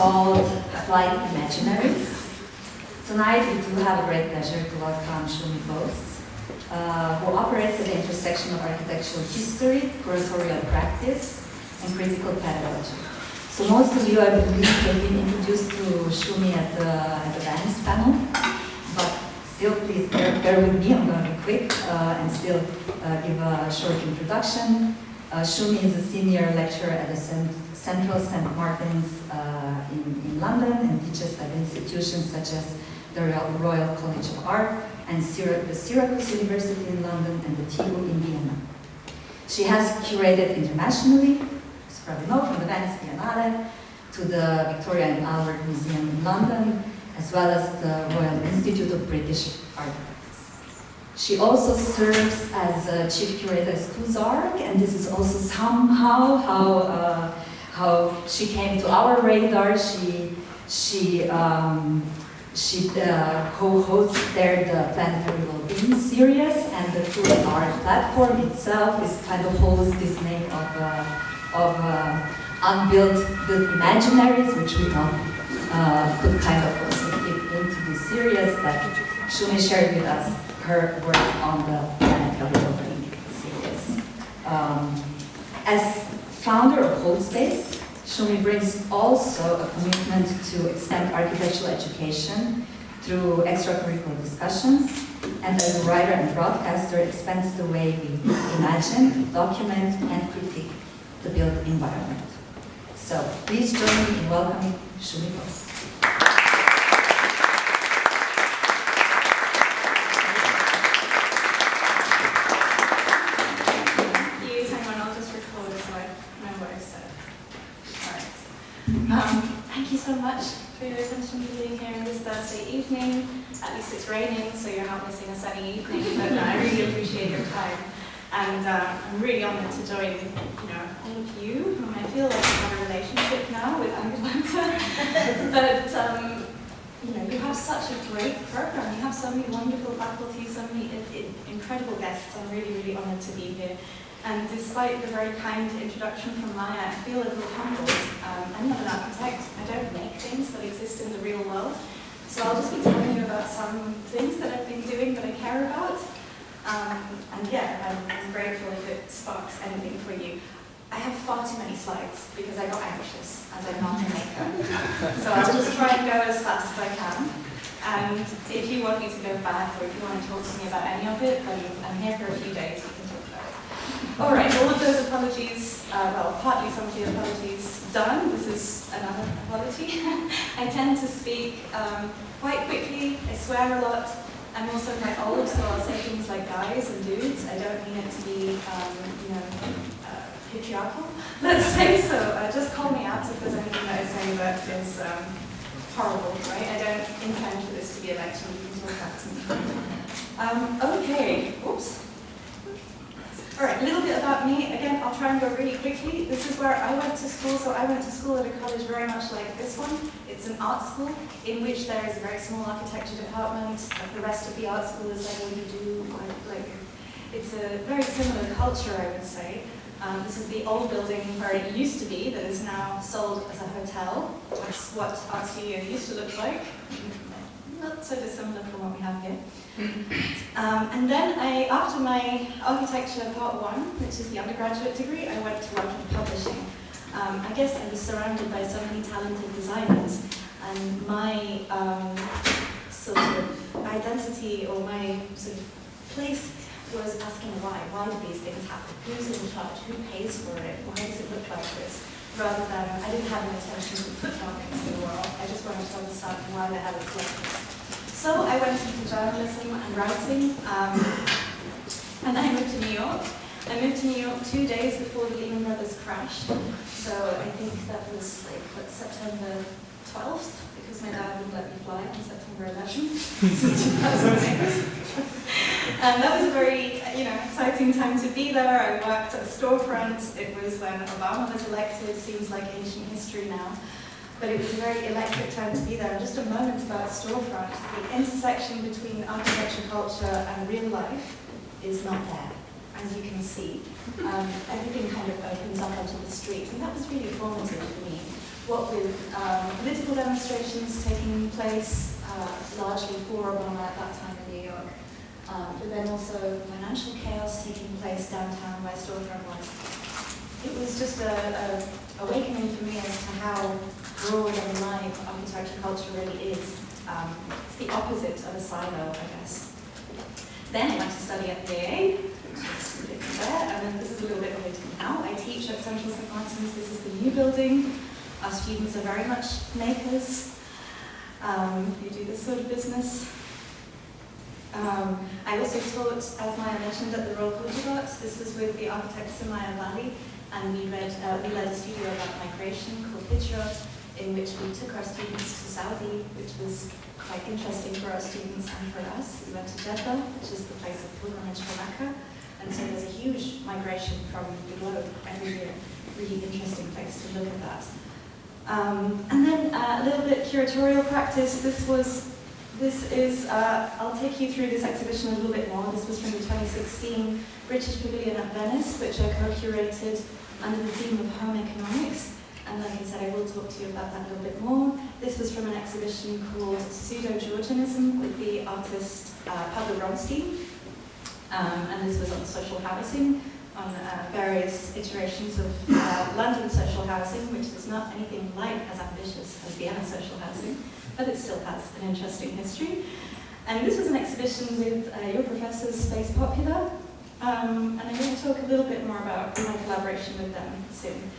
called Applied Imaginaries. Tonight we do have a great pleasure to welcome Shumi Bose, who operates at the intersection of architectural history, curatorial practice, and critical pedagogy. So most of you, I believe, have been introduced to Shumi at the Venice panel, but still, please bear with me. I'm going to be quick and still give a short introduction. Shumi is a senior lecturer at the Central Saint Martins in London and teaches at institutions such as the Royal College of Art and the Syracuse University in London and the TU in Vienna. She has curated internationally, as you probably know, from the Venice Biennale to the Victoria and Albert Museum in London, as well as the Royal Institute of British Architects. She also serves as Chief Curator at KoozArch, and this is also somehow how she came to our radar. She co-hosts there the Planetary Wellbeing series, and the KoozArch platform itself is kind of holds this name of unbuilt Imaginaries, which we know could kind of also fit into this series that Shumi shared with us her work on the Planetary Wellbeing series. As founder of Holdspace, Shumi brings also a commitment to expand architectural education through extracurricular discussions, and as a writer and broadcaster expands the way we imagine, document, and critique the built environment. So please join me in welcoming Shumi Bose. Thank you so much for your attention to being here on this Thursday evening. At least it's raining, so you're not missing a sunny evening, but I really appreciate your time. And I'm really honoured to join, all of you, whom I feel like I have a relationship now with Angewandte. But, you have such a great program. You have so many wonderful faculty, so many incredible guests. I'm really, really honoured to be here. And despite the very kind introduction from Maya, I feel a little humbled. I'm not an architect. I don't make things that exist in the real world. So I'll just be telling you about some things that I've been doing that I care about. I'm grateful if it sparks anything for you. I have far too many slides because I got anxious, as I'm not a maker. So I'll just try and go as fast as I can. And if you want me to go back, or if you want to talk to me about any of it, then I'm here for a few days. All right, all of those apologies, partly some of the apologies done. This is another apology. I tend to speak quite quickly. I swear a lot. I'm also quite old, so I'll say things like guys and dudes. I don't mean it to be, patriarchal, let's say. So just call me out if there's anything that I say that is horrible, right? I don't intend for this to be a lecture. You can talk back to me. Okay. Oops. All right, a little bit about me. Again, I'll try and go really quickly. This is where I went to school. So I went to school at a college very much like this one. It's an art school in which there is a very small architecture department. Like the rest of the art school is like what you do. It's a very similar culture, I would say. This is the old building where it used to be that is now sold as a hotel. That's what Art Studio used to look like. Not so dissimilar from what we have here. And then after my architecture part 1, which is the undergraduate degree, I went to work in publishing. I guess I was surrounded by so many talented designers, and my sort of identity or my sort of place was asking why. Why do these things happen? Who's in charge? Who pays for it? Why does it look like this? Rather than, I didn't have an intention to put out into the world. I just wanted to understand why the hell it's like this. So I went into journalism and writing, and then I moved to New York. I moved to New York 2 days before the Lehman Brothers crashed. So I think that was September 12th, because my dad would let me fly on September 11th, so 2008. And that was a very, exciting time to be there. I worked at a storefront. It was when Obama was elected. Seems like ancient history now. But it was a very electric time to be there. And just a moment about a storefront. The intersection between architecture, culture, and real life is not there, as you can see. Everything kind of opens up onto the street, and that was really formative for me. what with political demonstrations taking place, largely for Obama at that time in New York, but then also financial chaos taking place downtown where storefront was. It was just a awakening for me as to how broad and live architecture culture really is. It's the opposite of a silo, I guess. Then I went to study at the AA, which is there, and then this is a little bit later now. I teach at Central Saint Martins. This is the new building. Our students are very much makers who do this sort of business. I also taught, as Maya mentioned, at the Royal KoozArch. This was with the architect Samaya Valley, and we led a studio about migration called Hijrat, in which we took our students to Saudi, which was quite interesting for our students and for us. We went to Jeddah, which is the place of pilgrimage for Mecca, and so there's a huge migration from the globe every year. Really interesting place to look at that. And then a little bit curatorial practice. I'll take you through this exhibition a little bit more. This was from the 2016 British Pavilion at Venice, which I co-curated under the theme of home economics. And like I said, I will talk to you about that a little bit more. This was from an exhibition called Pseudo-Georgianism with the artist Pablo Bronstein. And this was on social housing, on various iterations of London social housing, which is not anything like as ambitious as Vienna social housing, but it still has an interesting history. And this was an exhibition with your professors, Space Popular, and I'm going to talk a little bit more about my collaboration with them soon.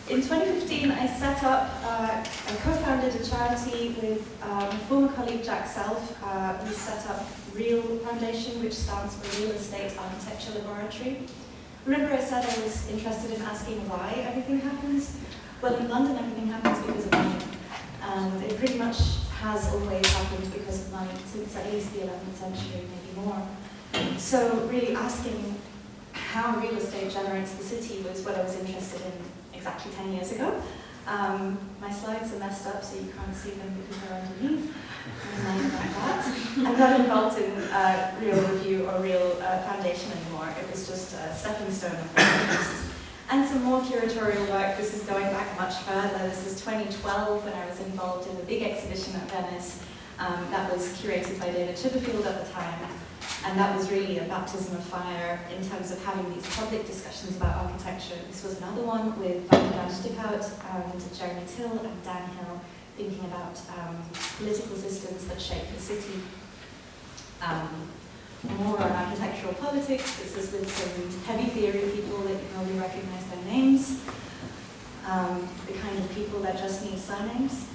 In 2015, I set up, I co-founded a charity with my former colleague Jack Self. We set up REAL Foundation, which stands for Real Estate Architecture Laboratory. Remember I said I was interested in asking why everything happens? Well, in London, everything happens because of money. And it pretty much has always happened because of money, since at least the 11th century, maybe more. So really asking how real estate generates the city was what I was interested in exactly 10 years ago. My slides are messed up, so you can't see them because they're underneath. I'm not involved in real review or real foundation anymore. It was just a stepping stone of my interests. And some more curatorial work. This is going back much further. This is 2012 when I was involved in the big exhibition at Venice that was curated by David Chipperfield at the time. And that was really a baptism of fire in terms of having these public discussions about architecture. This was another one with Van Stiphout and Jeremy Till and Dan Hill, thinking about political systems that shape the city. More on architectural politics. This is with some heavy theory people that you probably recognize their names. The kind of people that just need surnames.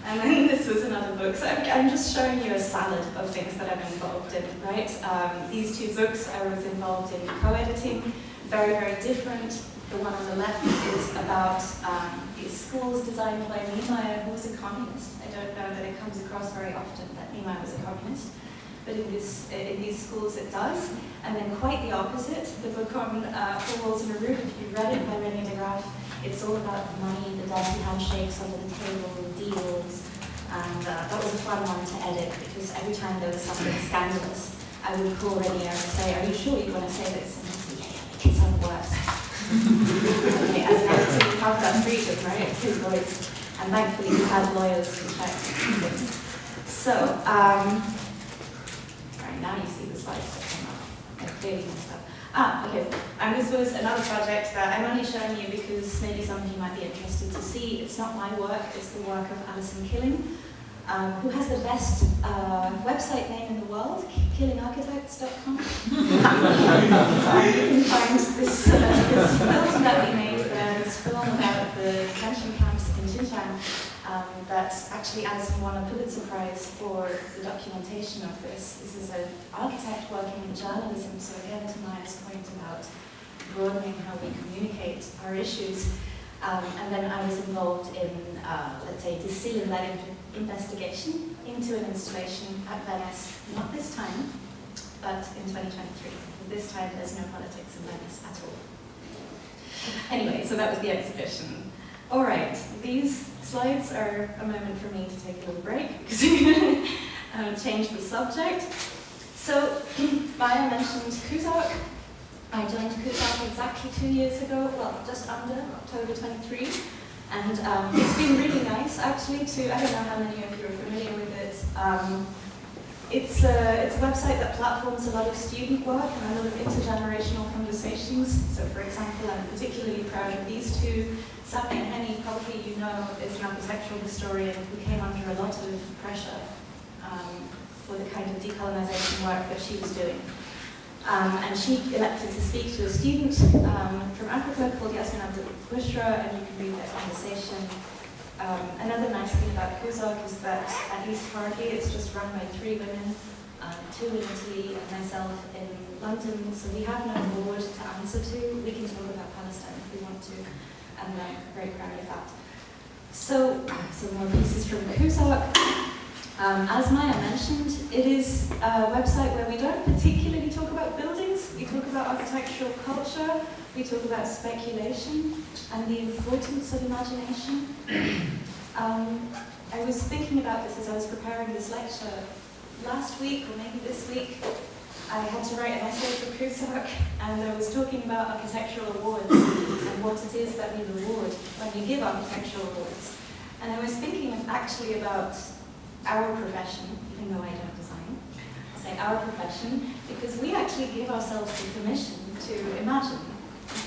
And then this was another book. So I'm just showing you a salad of things that I'm involved in, right? These two books I was involved in co-editing, very, very different. The one on the left is about these schools designed by Niemeyer, who was a communist. I don't know that it comes across very often that Niemeyer was a communist, but in these schools it does. And then quite the opposite, the book on Four Walls and a Roof, if you've read it by René de Graaf, it's all about the money, the dirty handshakes under the table, the deals, and that was a fun one to edit because every time there was something scandalous, I would call René and say, "Are you sure you want to say this?" And he'd say, "Yeah, make it sound worse." Okay, as an editor, you have that freedom, right? It's his voice, and thankfully we had lawyers to check things. So, right now you see the slides that come up. They're clearly messed up. Okay, and this was another project that I'm only showing you because maybe some of you might be interested to see. It's not my work, it's the work of Alison Killing, who has the best website name in the world, killingarchitects.com. You can find this film that we made, this film about the detention camps in Xinjiang, that actually Alison won a Pulitzer Prize for the documentation of this. This is an architect working in journalism, so again to Maya's point about broadening how we communicate our issues. And then I was involved in, let's say, distilling that investigation into an installation at Venice, not this time, but in 2023. This time there's no politics in Venice at all. Anyway, so that was the exhibition. All right, these slides are a moment for me to take a little break because I'm going to change the subject. So Maya mentioned KoozArch. I joined KoozArch exactly 2 years ago, well, just under, October 23. And it's been really nice, actually, I don't know how many of you are familiar with it. It's a website that platforms a lot of student work and a lot of intergenerational conversations. So, for example, I'm particularly proud of these two. Sami and Henny, probably you know, is an architectural historian who came under a lot of pressure for the kind of decolonization work that she was doing. And she elected to speak to a student from Africa called Yasmin Abdul-Bushra, and you can read their conversation. Another nice thing about KoozArch is that, at least currently, it's just run by 3 women, 2 in Italy and myself in London, so we have no board to answer to. We can talk about Palestine if we want to, and I'm very proud of that. So, some more pieces from KoozArch. As Maya mentioned, it is a website where we don't particularly talk about buildings, we talk about architectural culture, we talk about speculation and the importance of imagination. I was thinking about this as I was preparing this lecture. Last week, or maybe this week, I had to write an essay for KoozArch, and I was talking about architectural awards and what it is that we reward when we give architectural awards. And I was thinking actually about our profession, even though I don't design. I say our profession because we actually give ourselves the permission to imagine.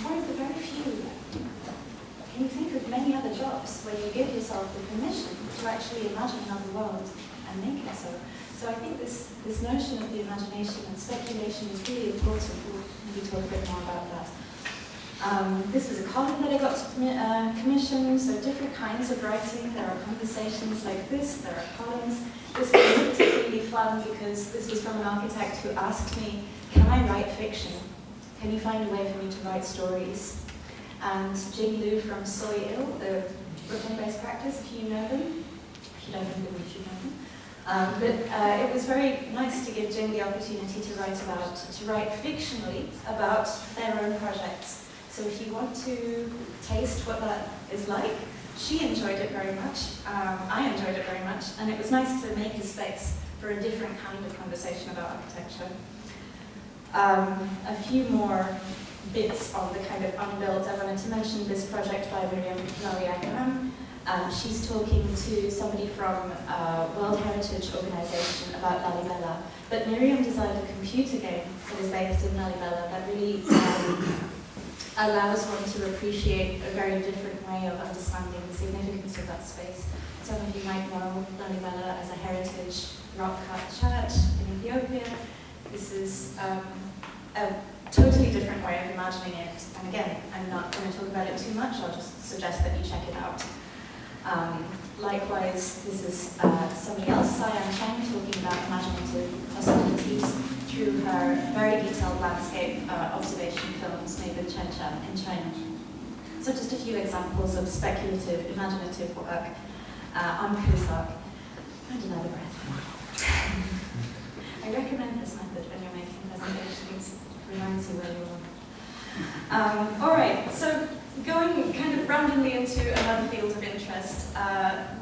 One of the very few. Can you think of many other jobs where you give yourself the permission to actually imagine another world and make it so? So I think this notion of the imagination and speculation is really important. We'll maybe talk a bit more about that. This was a column that I got to commission, so different kinds of writing. There are conversations like this, there are columns. This was particularly fun because this was from an architect who asked me, can I write fiction? Can you find a way for me to write stories? And Jing Liu from Soil, the Brooklyn-based practice, if you know them. If you don't know them, you should know them. But it was very nice to give Jing the opportunity to write fictionally about their own projects. So if you want to taste what that is like, she enjoyed it very much, I enjoyed it very much, and it was nice to make a space for a different kind of conversation about architecture. A few more bits on the kind of unbuilt. I wanted to mention this project by Miriam Lariagan. She's talking to somebody from a World Heritage Organization about Lalibela, but Miriam designed a computer game that is based in Lalibela that really allows one to appreciate a very different way of understanding the significance of that space. Some of you might know Lalibela as a heritage rock-cut church in Ethiopia. This is a totally different way of imagining it. And again, I'm not going to talk about it too much, I'll just suggest that you check it out. Likewise, this is somebody else, Sian Cheng, talking about imaginative possibilities through her very detailed landscape observation films made with Chen Chan in China. So just a few examples of speculative, imaginative work on KoozArch. And another breath. I recommend this method when you're making presentations. It reminds you where you are. All right, so going kind of randomly into another field of interest.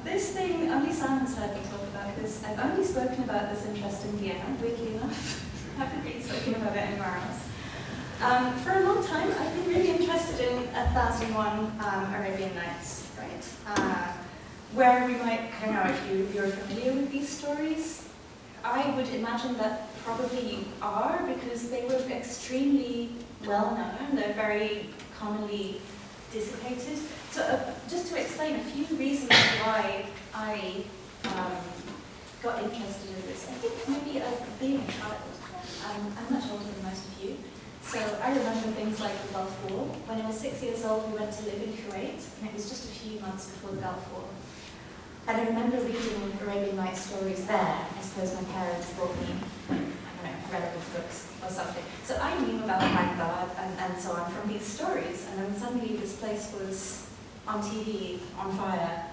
This thing, only Sam has heard me talk about this. I've only spoken about this interest in Vienna, weirdly enough. I haven't really spoken about it anywhere else. For a long time, I've been really interested in 1001 Arabian Nights, right? Where we might, I don't know if you're familiar with these stories. I would imagine that probably you are, because they were extremely well known. They're very commonly dissipated. So just to explain a few reasons why I got interested in this. I think maybe as being a child. I'm much older than most of you. So I remember things like the Gulf War. When I was 6 years old, we went to live in Kuwait, and it was just a few months before the Gulf War. And I remember reading Arabian Nights stories there. I suppose my parents bought me, I don't know, relevant books or something. So I knew about Baghdad and so on from these stories. And then suddenly this place was on TV, on fire,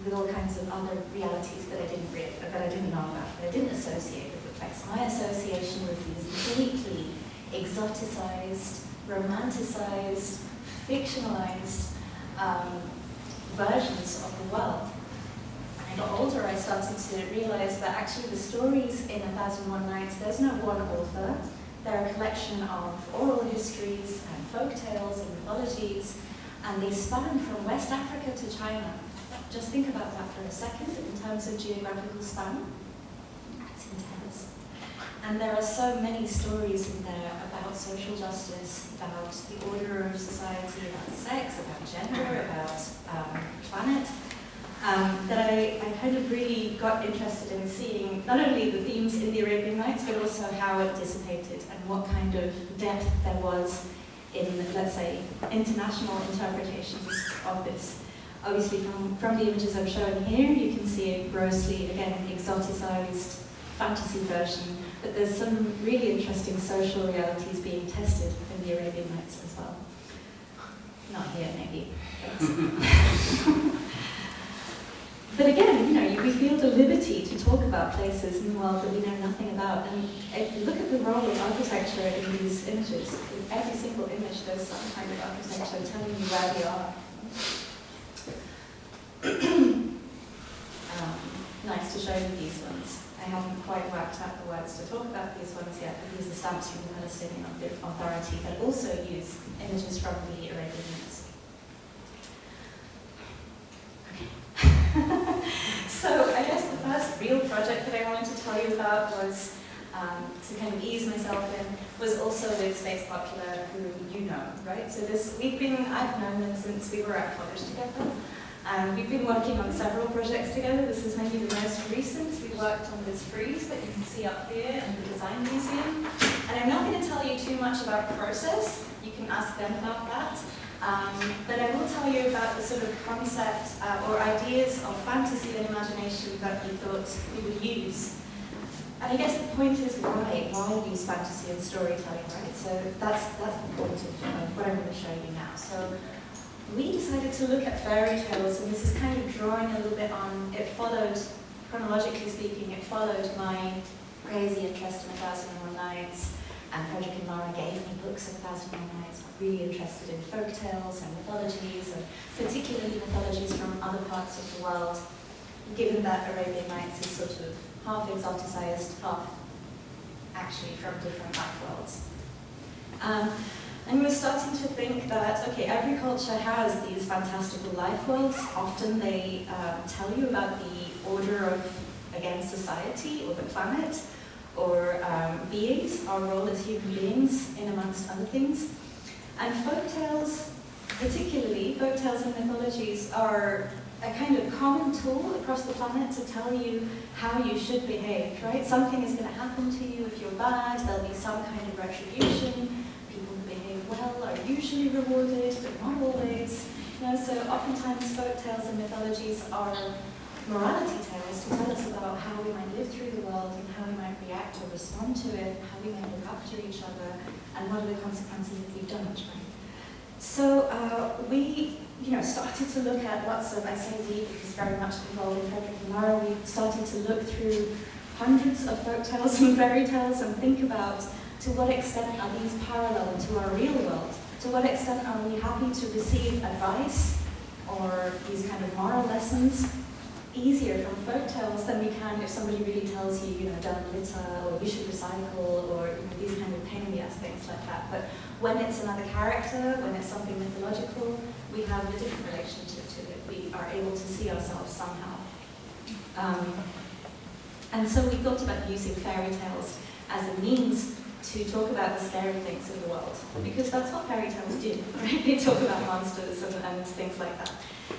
with all kinds of other realities that I didn't know about, that I didn't associate with the place. My association was these deeply exoticized, romanticized, fictionalized versions of the world. When I got older, I started to realize that actually the stories in 1001 Nights, there's no one author, They're a collection of oral histories and folk tales and mythologies, and they span from West Africa to China. Just think about that for a second in terms of geographical span. That's intense. And there are so many stories in there about social justice, about the order of society, about sex, about gender, about planet, that I kind of really got interested in seeing not only the themes in the Arabian Nights, but also how it dissipated and what kind of depth there was in, let's say, international interpretations of this. Obviously, from the images I'm showing here, you can see a grossly, again, exoticized fantasy version, but there's some really interesting social realities being tested in the Arabian Nights as well. Not here, maybe. But again, you know, we feel the liberty to talk about places in the world that we know nothing about. And if you look at the role of architecture in these images, in every single image there's some kind of architecture telling you where we are. Nice to show you these ones. I haven't quite worked out the words to talk about these ones yet, but these are stamps from the Palestinian Authority that also use images from the Arabian Nights. Okay. So I guess the first real project that I wanted to tell you about was, to kind of ease myself in, was also with Space Popular, who you know, right? So I've known them since we were at college together. We've been working on several projects together. This is maybe the most recent. We worked on this frieze that you can see up here in the Design Museum. And I'm not going to tell you too much about the process. You can ask them about that. But I will tell you about the sort of concept or ideas of fantasy and imagination that we thought we would use. And I guess the point is why use fantasy and storytelling, right? So that's the point of what I'm going to show you now. So we decided to look at fairy tales, and this is kind of drawing a little bit on, it followed, chronologically speaking, it followed my crazy interest in 1001 Nights, and Frederick and Laura gave me books of 1001 Nights. I'm really interested in folk tales and mythologies, and particularly mythologies from other parts of the world, given that Arabian Nights is sort of half exoticized, half actually from different life worlds. And we're starting to think that, okay, every culture has these fantastical life worlds. Often they tell you about the order of, again, society or the planet, or beings, our role as human beings, in amongst other things. And folktales, particularly, folktales and mythologies are a kind of common tool across the planet to tell you how you should behave, right? Something is going to happen to you if you're bad, there'll be some kind of retribution. People who behave well are usually rewarded, but not always. You know, so oftentimes folktales and mythologies are morality tales to tell us about how we might live through the world and how we might react or respond to it, how we might look after each other, and what are the consequences if we don't, right? So we started to look at lots of, I say we because very much involved in Frederick and Laura, we started to look through hundreds of folktales and fairy tales and think about to what extent are these parallel to our real world? To what extent are we happy to receive advice or these kind of moral lessons easier from folktales than we can if somebody really tells you, don't litter, or you should recycle, or these kind of pain in the ass things like that. But when it's another character, when it's something mythological, we have a different relationship to it. We are able to see ourselves somehow. And so we thought about using fairy tales as a means to talk about the scary things of the world, because that's what fairy tales do, right? They talk about monsters and things like that.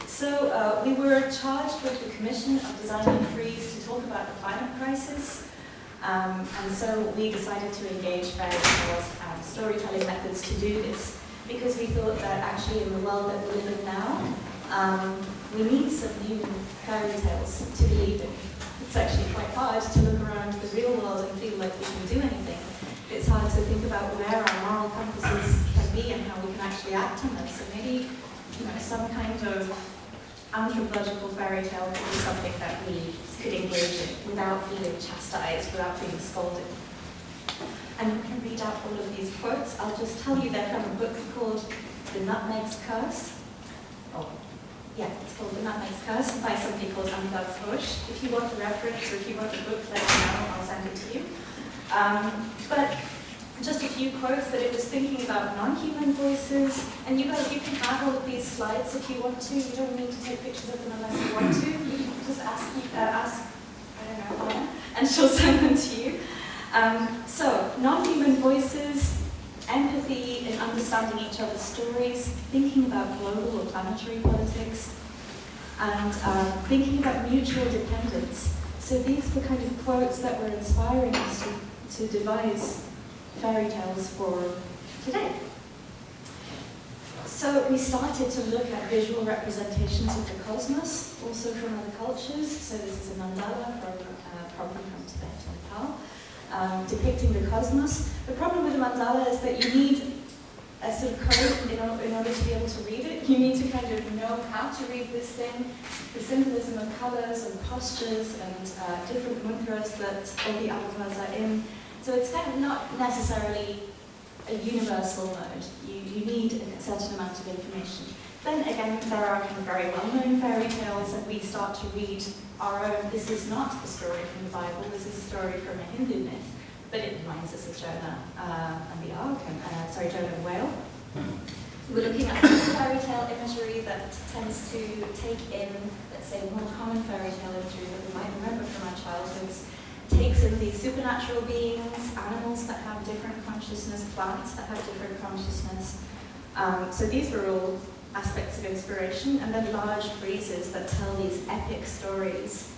So we were charged with the commission of designing a frieze to talk about the climate crisis, and so we decided to engage fairy tales and storytelling methods to do this, because we thought that actually in the world that we live in now, we need some new fairy tales to believe in. It's actually quite hard to look around the real world and feel like we can do anything. It's hard to think about where our moral compasses can be and how we can actually act on them. So maybe, some kind of anthropological fairy tale could be something that we could engage in without feeling chastised, without feeling scolded. And you can read out all of these quotes. I'll just tell you they're from a book called The Nutmeg's Curse. It's called The Nutmeg's Curse by somebody called Amgad Roche. If you want a reference or if you want a book, let me know, I'll send it to you. But just a few quotes that it was thinking about non-human voices. And you guys, you can have all of these slides if you want to. You don't need to take pictures of them unless you want to. You can just ask I don't know, Anna, and she'll send them to you. So, non-human voices, empathy in understanding each other's stories, thinking about global or planetary politics, and thinking about mutual dependence. So these were kind of quotes that were inspiring us to devise fairy tales for today. So we started to look at visual representations of the cosmos, also from other cultures. So this is a mandala probably from Tibet and Nepal, depicting the cosmos. The problem with the mandala is that you need a sort of code in order to be able to read it. You need to kind of know how to read this thing, the symbolism of colors and postures and different mudras that all the avatars are in. So it's kind of not necessarily a universal mode. You need a certain amount of information. Then again, there are kind of very well-known fairy tales, and we start to read our own. This is not a story from the Bible, this is a story from a Hindu myth, but it reminds us of Jonah and the Ark, and Jonah and Whale. We're looking at fairy tale imagery that tends to take in, let's say, more common fairy tale imagery that we might remember from our childhoods. Takes in these supernatural beings, animals that have different consciousness, plants that have different consciousness. So these were all aspects of inspiration, and then large friezes that tell these epic stories.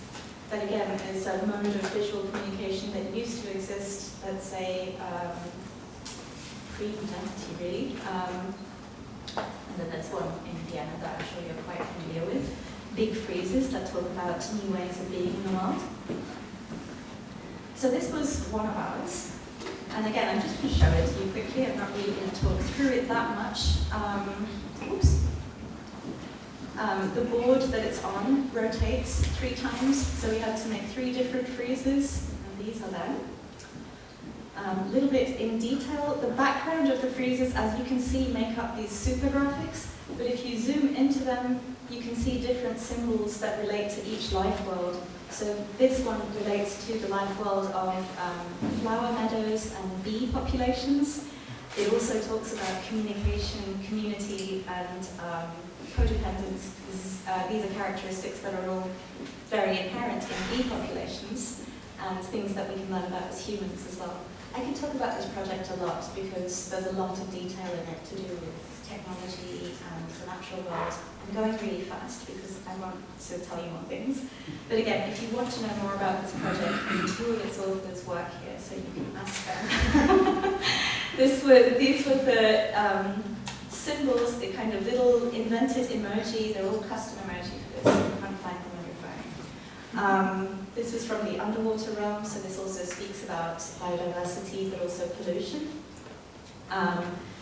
That again is a mode of visual communication that used to exist, let's say, pre-modernity really. And then there's one in Vienna that I'm sure you're quite familiar with. Big friezes that talk about new ways of being in the world. So this was one of ours. And again, I'm just going to show it to you quickly. I'm not really going to talk through it that much. The board that it's on rotates 3 times, so we had to make 3 different friezes, and these are them. A little bit in detail, the background of the friezes, as you can see, make up these super graphics, but if you zoom into them, you can see different symbols that relate to each life world. So this one relates to the life world of flower meadows and bee populations. It also talks about communication, community, and codependence. These are characteristics that are all very inherent in bee populations and things that we can learn about as humans as well. I could talk about this project a lot because there's a lot of detail in it to do with technology and the natural world. I'm going really fast because I want to tell you more things. But again, if you want to know more about this project, two of its authors work here, so you can ask them. These were the symbols, the kind of little invented emoji. They're all custom emoji for this. You can't find them on your phone. This was from the underwater realm, so this also speaks about biodiversity, but also pollution.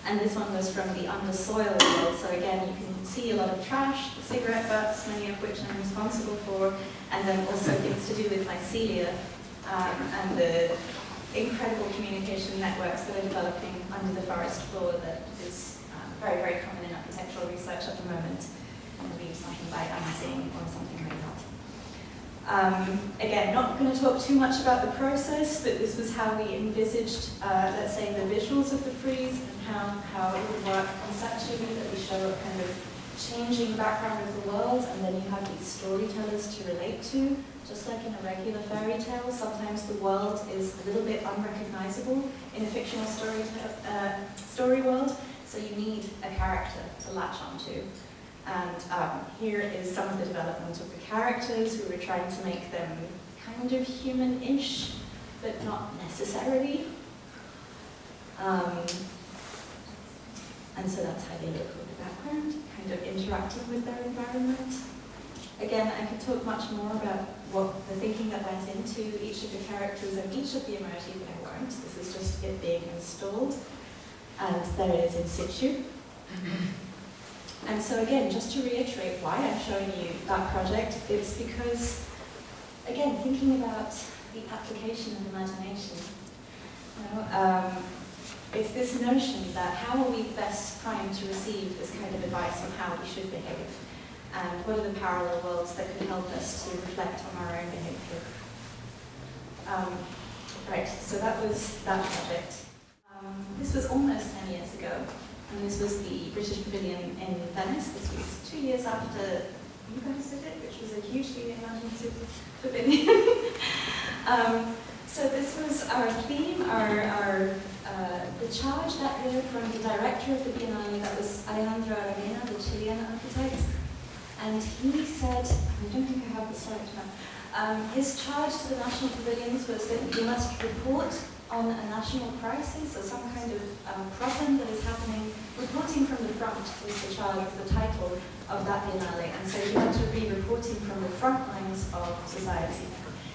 And this one was from the undersoil world, so again, you can see a lot of trash, cigarette butts, many of which I'm responsible for, and then also things to do with mycelia and the incredible communication networks that are developing under the forest floor that is very, very common in architectural research at the moment. And read something by Amazing or something like that. Again, not going to talk too much about the process, but this was how we envisaged, let's say, the visuals of the frieze and how it would work conceptually, that we show a kind of changing background of the world, and then you have these storytellers to relate to. Just like in a regular fairy tale, sometimes the world is a little bit unrecognizable in a fictional story world, so you need a character to latch onto. And here is some of the development of the characters. We were trying to make them kind of human-ish, but not necessarily. And so that's how they look with the background, kind of interacting with their environment. Again, I could talk much more about what the thinking that went into each of the characters and each of the emoji, but I won't. This is just it being installed. And there it is in situ. And so again, just to reiterate why I'm showing you that project, it's because, again, thinking about the application of imagination, it's this notion that how are we best primed to receive this kind of advice on how we should behave, and what are the parallel worlds that could help us to reflect on our own behavior. Right, so that was that project. This was almost 10 years ago, and this was the British Pavilion in Venice. This was 2 years after you guys did it, which was a hugely imaginative pavilion. So this was our theme, the charge that year from the director of the Biennale, that was Alejandro Aravena, the Chilean architect. And he said, I don't think I have the slide now, his charge to the national pavilions was that you must report on a national crisis or some kind of problem that is happening. Reporting from the front was the charge, was the title of that Biennale, and so you had to be reporting from the front lines of society.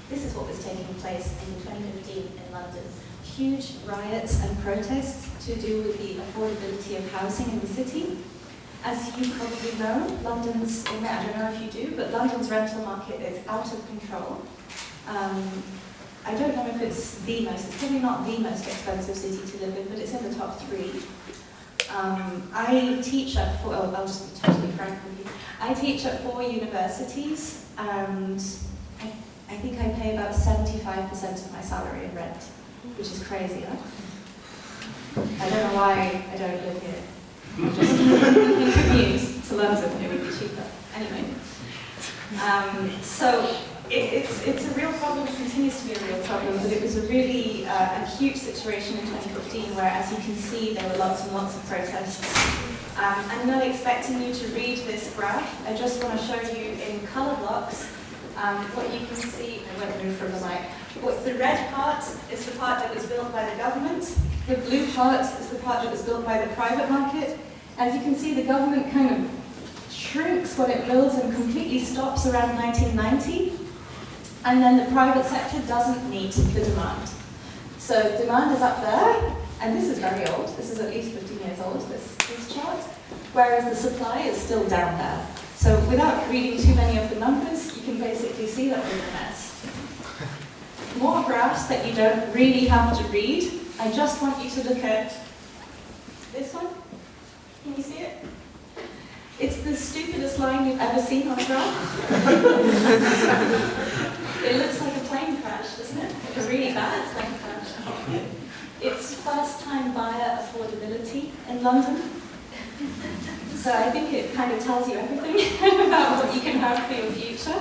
This is what was taking place in 2015 in London. Huge riots and protests to do with the affordability of housing in the city. As you probably know, I don't know if you do, but London's rental market is out of control. I don't know if it's probably not the most expensive city to live in, but it's in the top 3. I teach at I'll just be totally frank with you. I teach at 4 universities, and I think I pay about 75% of my salary in rent, which is crazy, huh? I don't know why I don't live here. I just commute to London, it would be cheaper. Anyway, so it's a real problem, it continues to be a real problem, but it was a really acute situation in 2015 where, as you can see, there were lots and lots of protests. I'm not expecting you to read this graph, I just want to show you in colour blocks what you can see. I won't move from the mic. The red part is the part that was built by the government, the blue part is the part that was built by the private market. As you can see, the government kind of shrinks what it builds and completely stops around 1990. And then the private sector doesn't meet the demand. So demand is up there, and this is very old. This is at least 15 years old, this chart. Whereas the supply is still down there. So without reading too many of the numbers, you can basically see that we're in a mess. More graphs that you don't really have to read. I just want you to look at this one. Can you see it? It's the stupidest line you've ever seen on a graph. It looks like a plane crash, doesn't it? Like a really bad plane crash. It's first-time buyer affordability in London. So I think it kind of tells you everything about what you can have for your future.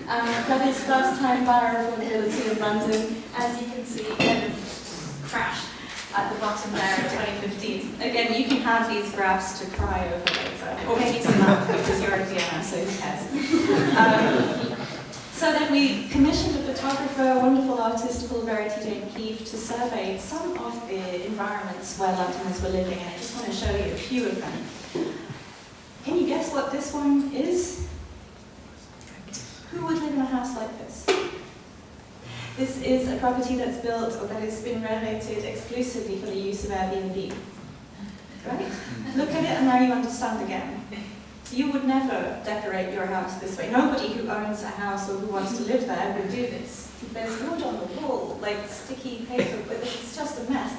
That is first-time buyer affordability in London. As you can see, crash at the bottom there in 2015. Again, you can have these graphs to cry over later, or maybe to laugh because you're in Vienna, so who cares? So then we commissioned a photographer, a wonderful artist called Verity Jane Keefe, to survey some of the environments where Londoners were living, and I just want to show you a few of them. Can you guess what this one is? Who would live in a house like this? This is a property that's built, or that has been renovated exclusively for the use of Airbnb. Right? Look at it and now you understand again. You would never decorate your house this way. Nobody who owns a house or who wants to live there would do this. There's wood on the wall, like sticky paper, but it's just a mess.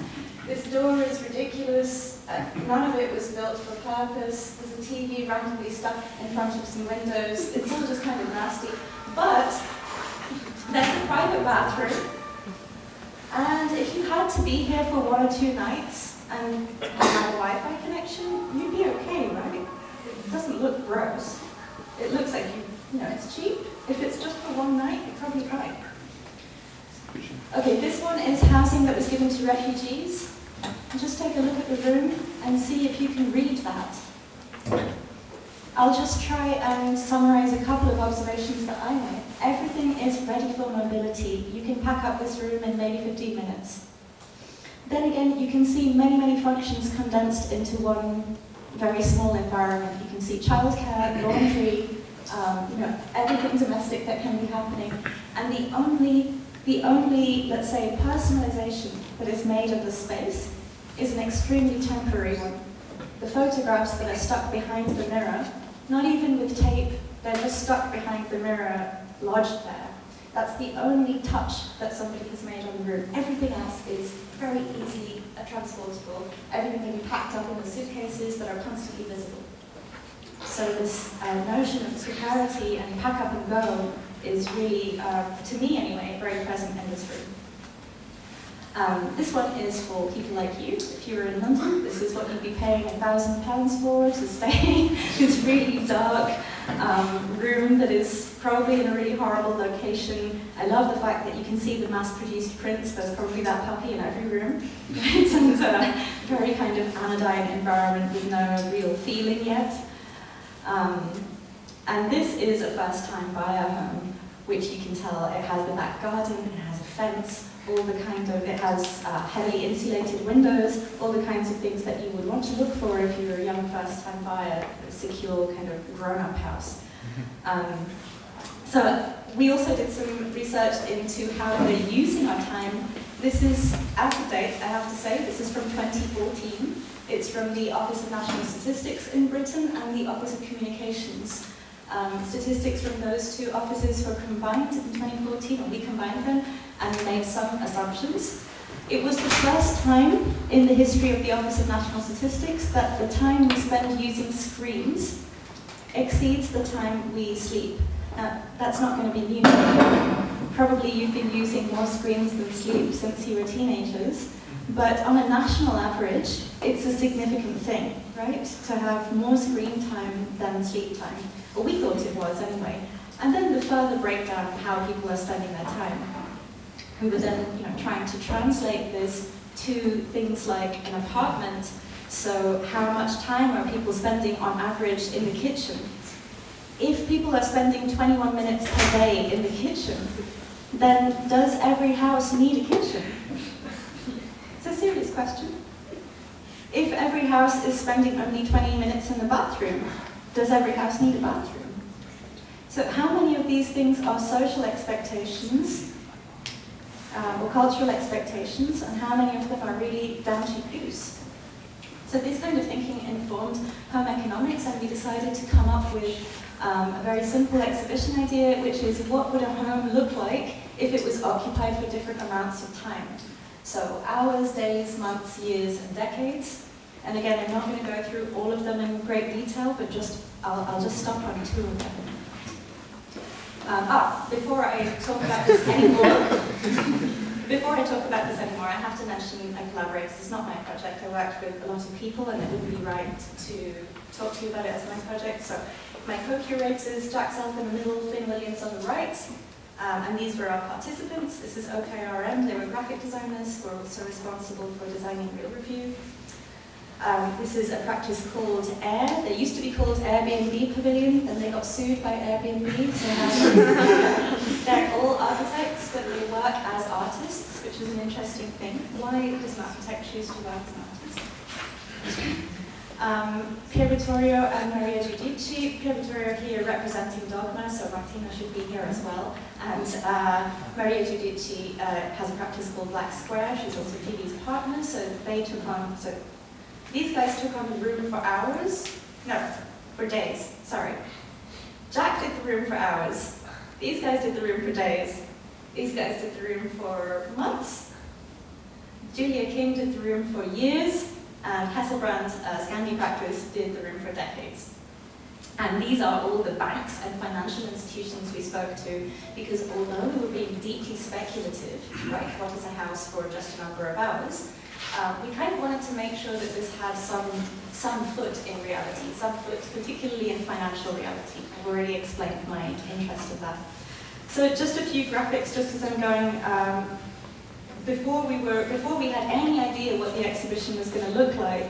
This door is ridiculous. None of it was built for purpose. There's a TV randomly stuck in front of some windows. It's all just kind of nasty. But there's a private bathroom, and if you had to be here for 1 or 2 nights and have a Wi-Fi connection, you'd be okay, right? It doesn't look gross. It looks like it's cheap. If it's just for 1 night, you're probably fine. Okay, this one is housing that was given to refugees. Just take a look at the room and see if you can read that. I'll just try and summarize a couple of observations that I made. Everything is ready for mobility. You can pack up this room in maybe 15 minutes. Then again, you can see many, many functions condensed into one very small environment. You can see childcare, laundry, everything domestic that can be happening. And the only, let's say, personalization that is made of the space is an extremely temporary one. The photographs that are stuck behind the mirror, not even with tape, they're just stuck behind the mirror, lodged there. That's the only touch that somebody has made on the room. Everything else is very easily transportable. Everything can be packed up in the suitcases that are constantly visible. So this notion of precarity and pack up and go is really, to me anyway, very present in this room. This one is for people like you. If you were in London, this is what you'd be paying £1,000 for to stay in this really dark room that is probably in a really horrible location. I love the fact that you can see the mass-produced prints. There's probably that puppy in every room. It's a very kind of anodyne environment with no real feeling yet. And this is a first-time buyer home, which you can tell it has the back garden, it has a fence, it has heavily insulated windows, all the kinds of things that you would want to look for if you're a young first-time buyer, a secure kind of grown-up house. So we also did some research into how we're using our time. This is out of date, I have to say. This is from 2014. It's from the Office of National Statistics in Britain and the Office of Communications. Statistics from those two offices were combined in 2014, or we combined them, and made some assumptions. It was the first time in the history of the Office of National Statistics that the time we spend using screens exceeds the time we sleep. Now, that's not going to be new to you. Probably you've been using more screens than sleep since you were teenagers, but on a national average, it's a significant thing, right? To have more screen time than sleep time. Well, we thought it was anyway. And then the further breakdown of how people are spending their time. We were then trying to translate this to things like an apartment. So how much time are people spending on average in the kitchen? If people are spending 21 minutes per day in the kitchen, then does every house need a kitchen? It's a serious question. If every house is spending only 20 minutes in the bathroom, does every house need a bathroom? So how many of these things are social expectations or cultural expectations, and how many of them are really down to use? So this kind of thinking informed home economics, and we decided to come up with a very simple exhibition idea, which is what would a home look like if it was occupied for different amounts of time? So hours, days, months, years, and decades. And again, I'm not going to go through all of them in great detail, but I'll just stop on two of them. Before I talk about this anymore, I have to mention a collaborator. It's not my project. I worked with a lot of people, and it wouldn't be right to talk to you about it as my project. So my co-curators, Jack Self in the middle, Finn Williams on the right, and these were our participants. This is OKRM. They were graphic designers who were also responsible for designing Real Review. This is a practice called AIR. They used to be called Airbnb Pavilion, and they got sued by Airbnb. So they're all architects, but they work as artists, which is an interesting thing. Why does an architect choose to work as an artist? Pier Vittorio and Maria Giudici. Pier Vittorio here representing Dogma, so Martina should be here as well. And Maria Giudici has a practice called Black Square. She's also PB's partner, so they took on. These guys took on the room for hours. No, for days, sorry. Jack did the room for hours. These guys did the room for days. These guys did the room for months. Julia King did the room for years. And Hasselbrand, Scandi Practice, did the room for decades. And these are all the banks and financial institutions we spoke to, because although we were being deeply speculative, right, what is a house for just a number of hours, we kind of wanted to make sure that this had some foot in reality, some foot particularly in financial reality. I've already explained my interest in that. So just a few graphics, just as I'm going. Before we had any idea what the exhibition was going to look like,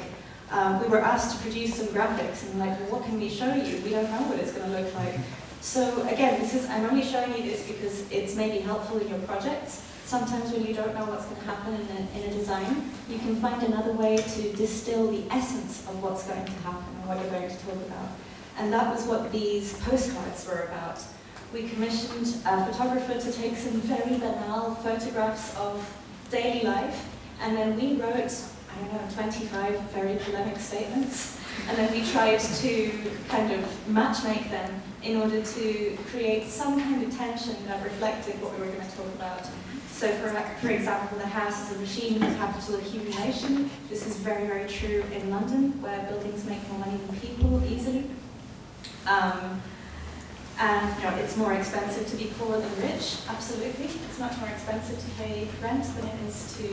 we were asked to produce some graphics, and like, well, what can we show you? We don't know what it's going to look like. So again, I'm only showing you this because it's maybe helpful in your projects. Sometimes when you don't know what's going to happen in a design, you can find another way to distill the essence of what's going to happen and what you're going to talk about. And that was what these postcards were about. We commissioned a photographer to take some very banal photographs of daily life, and then we wrote, 25 very polemic statements, and then we tried to kind of matchmake them in order to create some kind of tension that reflected what we were going to talk about. So for example, the house is a machine with capital accumulation. This is very, very true in London, where buildings make more money than people easily. And it's more expensive to be poor than rich, absolutely. It's much more expensive to pay rent than it is to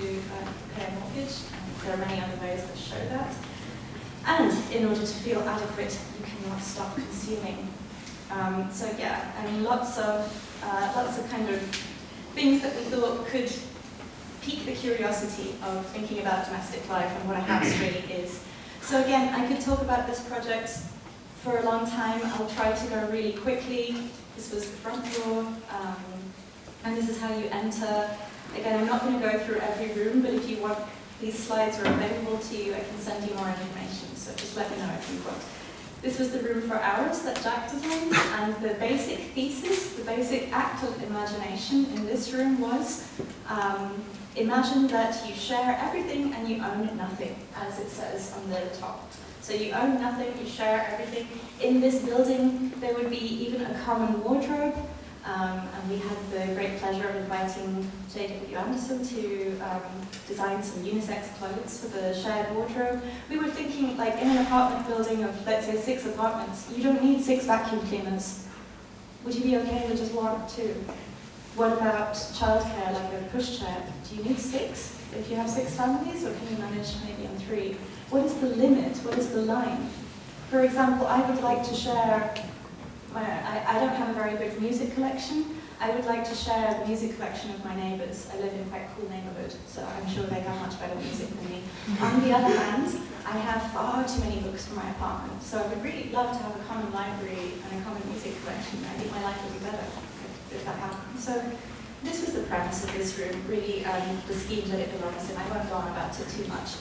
pay a mortgage. And there are many other ways that show that. And in order to feel adequate, you cannot stop consuming. So yeah, I mean, lots of kind of things that we thought could pique the curiosity of thinking about domestic life and what a house really is. So again, I could talk about this project for a long time. I'll try to go really quickly. This was the front door, and this is how you enter. Again, I'm not going to go through every room, but if you want, these slides are available to you. I can send you more information, so just let me know if you want. This was the room for ours that Jack designed, and the basic thesis, the basic act of imagination in this room was imagine that you share everything and you own nothing, as it says on the top. So you own nothing, you share everything. In this building, there would be even a common wardrobe, and we had the great pleasure of inviting J.W. Anderson to design some unisex clothes for the shared wardrobe. We were thinking, like, in an apartment building of, let's say, 6 apartments, you don't need 6 vacuum cleaners. Would you be okay with just 1 or 2? What about childcare, like a pushchair? Do you need 6 if you have 6 families, or can you manage maybe on 3? What is the limit? What is the line? For example, I would like to share, I don't have a very good music collection. I would like to share the music collection of my neighbours. I live in quite a cool neighbourhood, so I'm sure they have much better music than me. On the other hand, I have far too many books for my apartment, so I would really love to have a common library and a common music collection. I think my life would be better if that happened. So this was the premise of this room, really the scheme that it belongs in. I won't go on about it too much.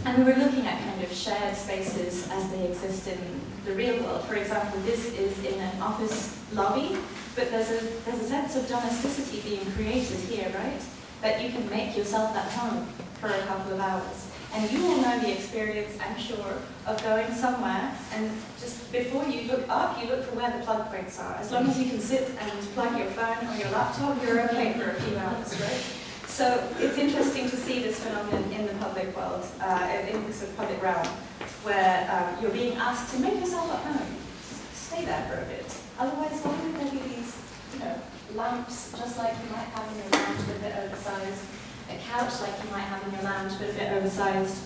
And we were looking at kind of shared spaces as they exist in the real world. For example, this is in an office lobby, but there's a sense of domesticity being created here, right? That you can make yourself at home for a couple of hours. And you all know the experience, I'm sure, of going somewhere and just before you look up, you look for where the plug points are. As long as you can sit and plug your phone or your laptop, you're okay for a few hours, right? So it's interesting to see this phenomenon in the public world, in the sort of public realm, where you're being asked to make yourself at home. Stay there for a bit. Otherwise, why would there be these, lamps, just like you might have in your lounge, but a bit oversized, a couch like you might have in your lounge, but a bit oversized.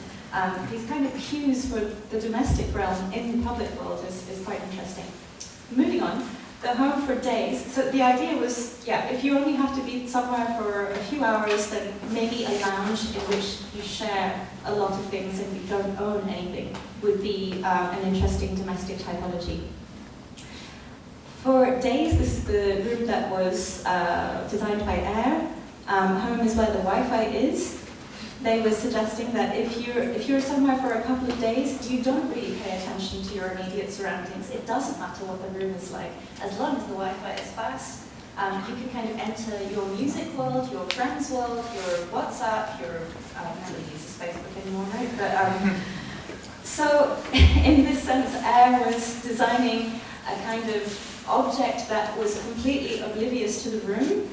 These kind of cues for the domestic realm in the public world is quite interesting. Moving on. The home for days. So the idea was, if you only have to be somewhere for a few hours, then maybe a lounge in which you share a lot of things and you don't own anything would be an interesting domestic typology. For days, this is the room that was designed by Air. Home is where the Wi-Fi is. They were suggesting that if you're somewhere for a couple of days, you don't really pay attention to your immediate surroundings. It doesn't matter what the room is like. As long as the Wi-Fi is fast, you can kind of enter your music world, your friends' world, your WhatsApp, nobody uses Facebook anymore, right? But, so in this sense, Air was designing a kind of object that was completely oblivious to the room.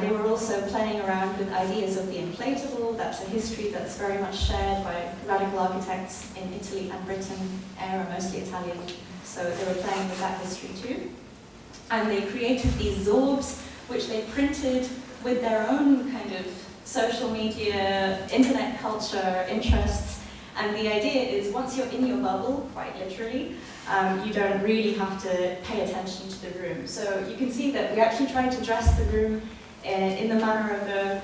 They were also playing around with ideas of the inflatable. That's a history that's very much shared by radical architects in Italy and Britain. Air are mostly Italian, so they were playing with that history too. And they created these zorbs, which they printed with their own kind of social media, internet culture interests. And the idea is once you're in your bubble, quite literally, you don't really have to pay attention to the room. So you can see that we actually tried to dress the room in the manner of a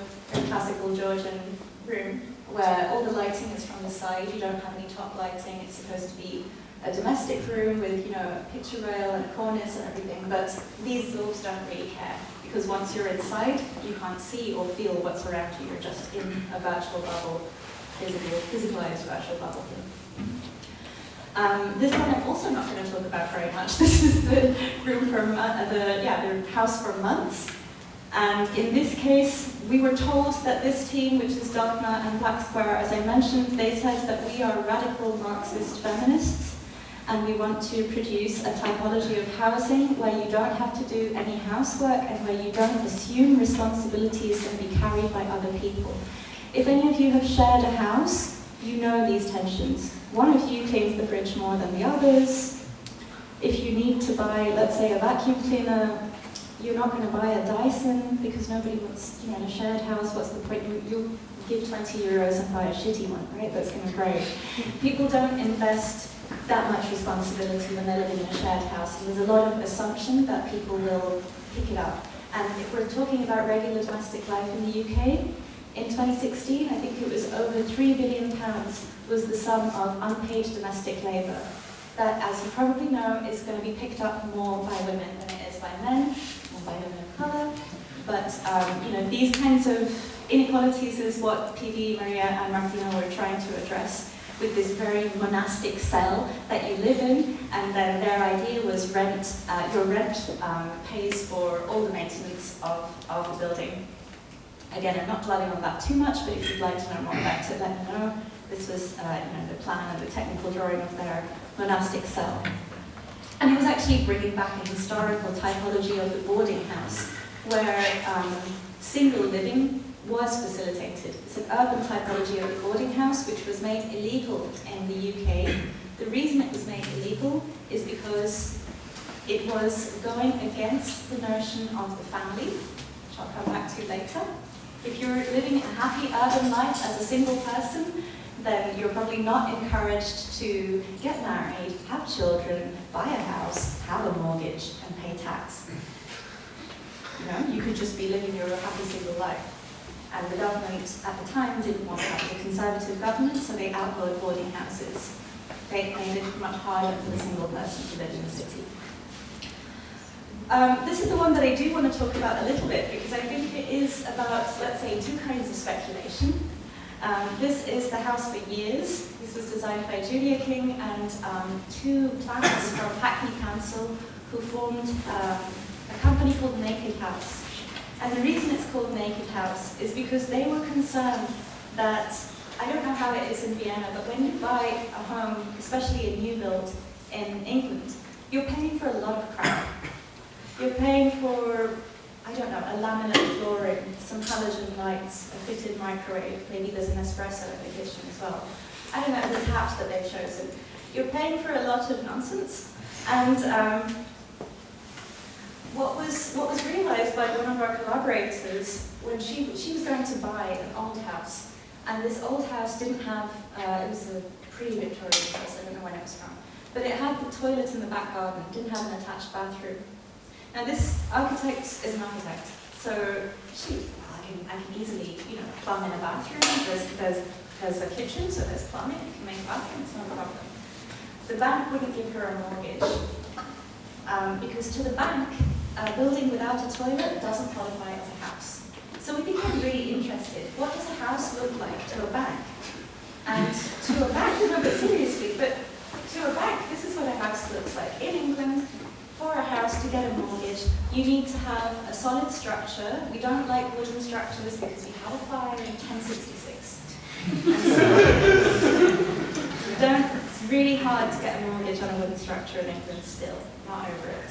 classical Georgian room, where all the lighting is from the side, you don't have any top lighting, it's supposed to be a domestic room with, a picture rail and a cornice and everything, but these zorbs don't really care, because once you're inside, you can't see or feel what's around you, you're just in a virtual bubble, physicalized virtual bubble. This one I'm also not going to talk about very much. This is the room for the house for months. And in this case, we were told that this team, which is Dogma and Black Square, as I mentioned, they said that we are radical Marxist feminists, and we want to produce a typology of housing where you don't have to do any housework and where you don't assume responsibility is going to be carried by other people. If any of you have shared a house, you know these tensions. One of you cleans the fridge more than the others. If you need to buy, let's say, a vacuum cleaner, you're not going to buy a Dyson because nobody wants, in a shared house, what's the point? You'll give 20 euros and buy a shitty one, right? That's going to break. People don't invest that much responsibility when they're living in a shared house. And there's a lot of assumption that people will pick it up. And if we're talking about regular domestic life in the UK, in 2016, I think it was over £3 billion was the sum of unpaid domestic labour. That, as you probably know, is going to be picked up more by women than it is by men, or by women of colour. But these kinds of inequalities is what PV, Maria, and Martina were trying to address with this very monastic cell that you live in, and then their idea was rent. Your rent pays for all the maintenance of the building. Again, I'm not dwelling on that too much, but if you'd like to know more about it, let me know. This was the plan and the technical drawing of their monastic cell. And it was actually bringing back a historical typology of the boarding house, where single living was facilitated. It's an urban typology of the boarding house, which was made illegal in the UK. The reason it was made illegal is because it was going against the notion of the family, which I'll come back to later. If you're living a happy urban life as a single person, then you're probably not encouraged to get married, have children, buy a house, have a mortgage, and pay tax. You could just be living your happy single life. And the government at the time didn't want that. It was a conservative government, so they outlawed boarding houses. They made it much harder for the single person to live in the city. This is the one that I do want to talk about a little bit, because I think it is about, let's say, two kinds of speculation. This is the House for Years. This was designed by Julia King and two planners from Hackney Council who formed a company called Naked House. And the reason it's called Naked House is because they were concerned that, I don't know how it is in Vienna, but when you buy a home, especially a new build in England, you're paying for a lot of crap. You're paying for, I don't know, a laminate flooring, some halogen lights, a fitted microwave, maybe there's an espresso in the kitchen as well. I don't know, the taps that they've chosen. You're paying for a lot of nonsense. And what was realized by one of our collaborators when she was going to buy an old house, and this old house didn't have, it was a pre-Victorian house, I don't know when it was from, but it had the toilet in the back garden, didn't have an attached bathroom. Now this architect is an architect, so I can easily, plumb in a bathroom. There's a kitchen, so there's plumbing. You can make a bathroom, it's not a problem. The bank wouldn't give her a mortgage because to the bank, a building without a toilet doesn't qualify as a house. So we became really interested. What does a house look like to a bank? And to a bank, no, but seriously, but to a bank, this is what a house looks like. In England, for a house to get a mortgage, you need to have a solid structure. We don't like wooden structures because we had a fire in 1066. And so it's really hard to get a mortgage on a wooden structure in England still, not over it.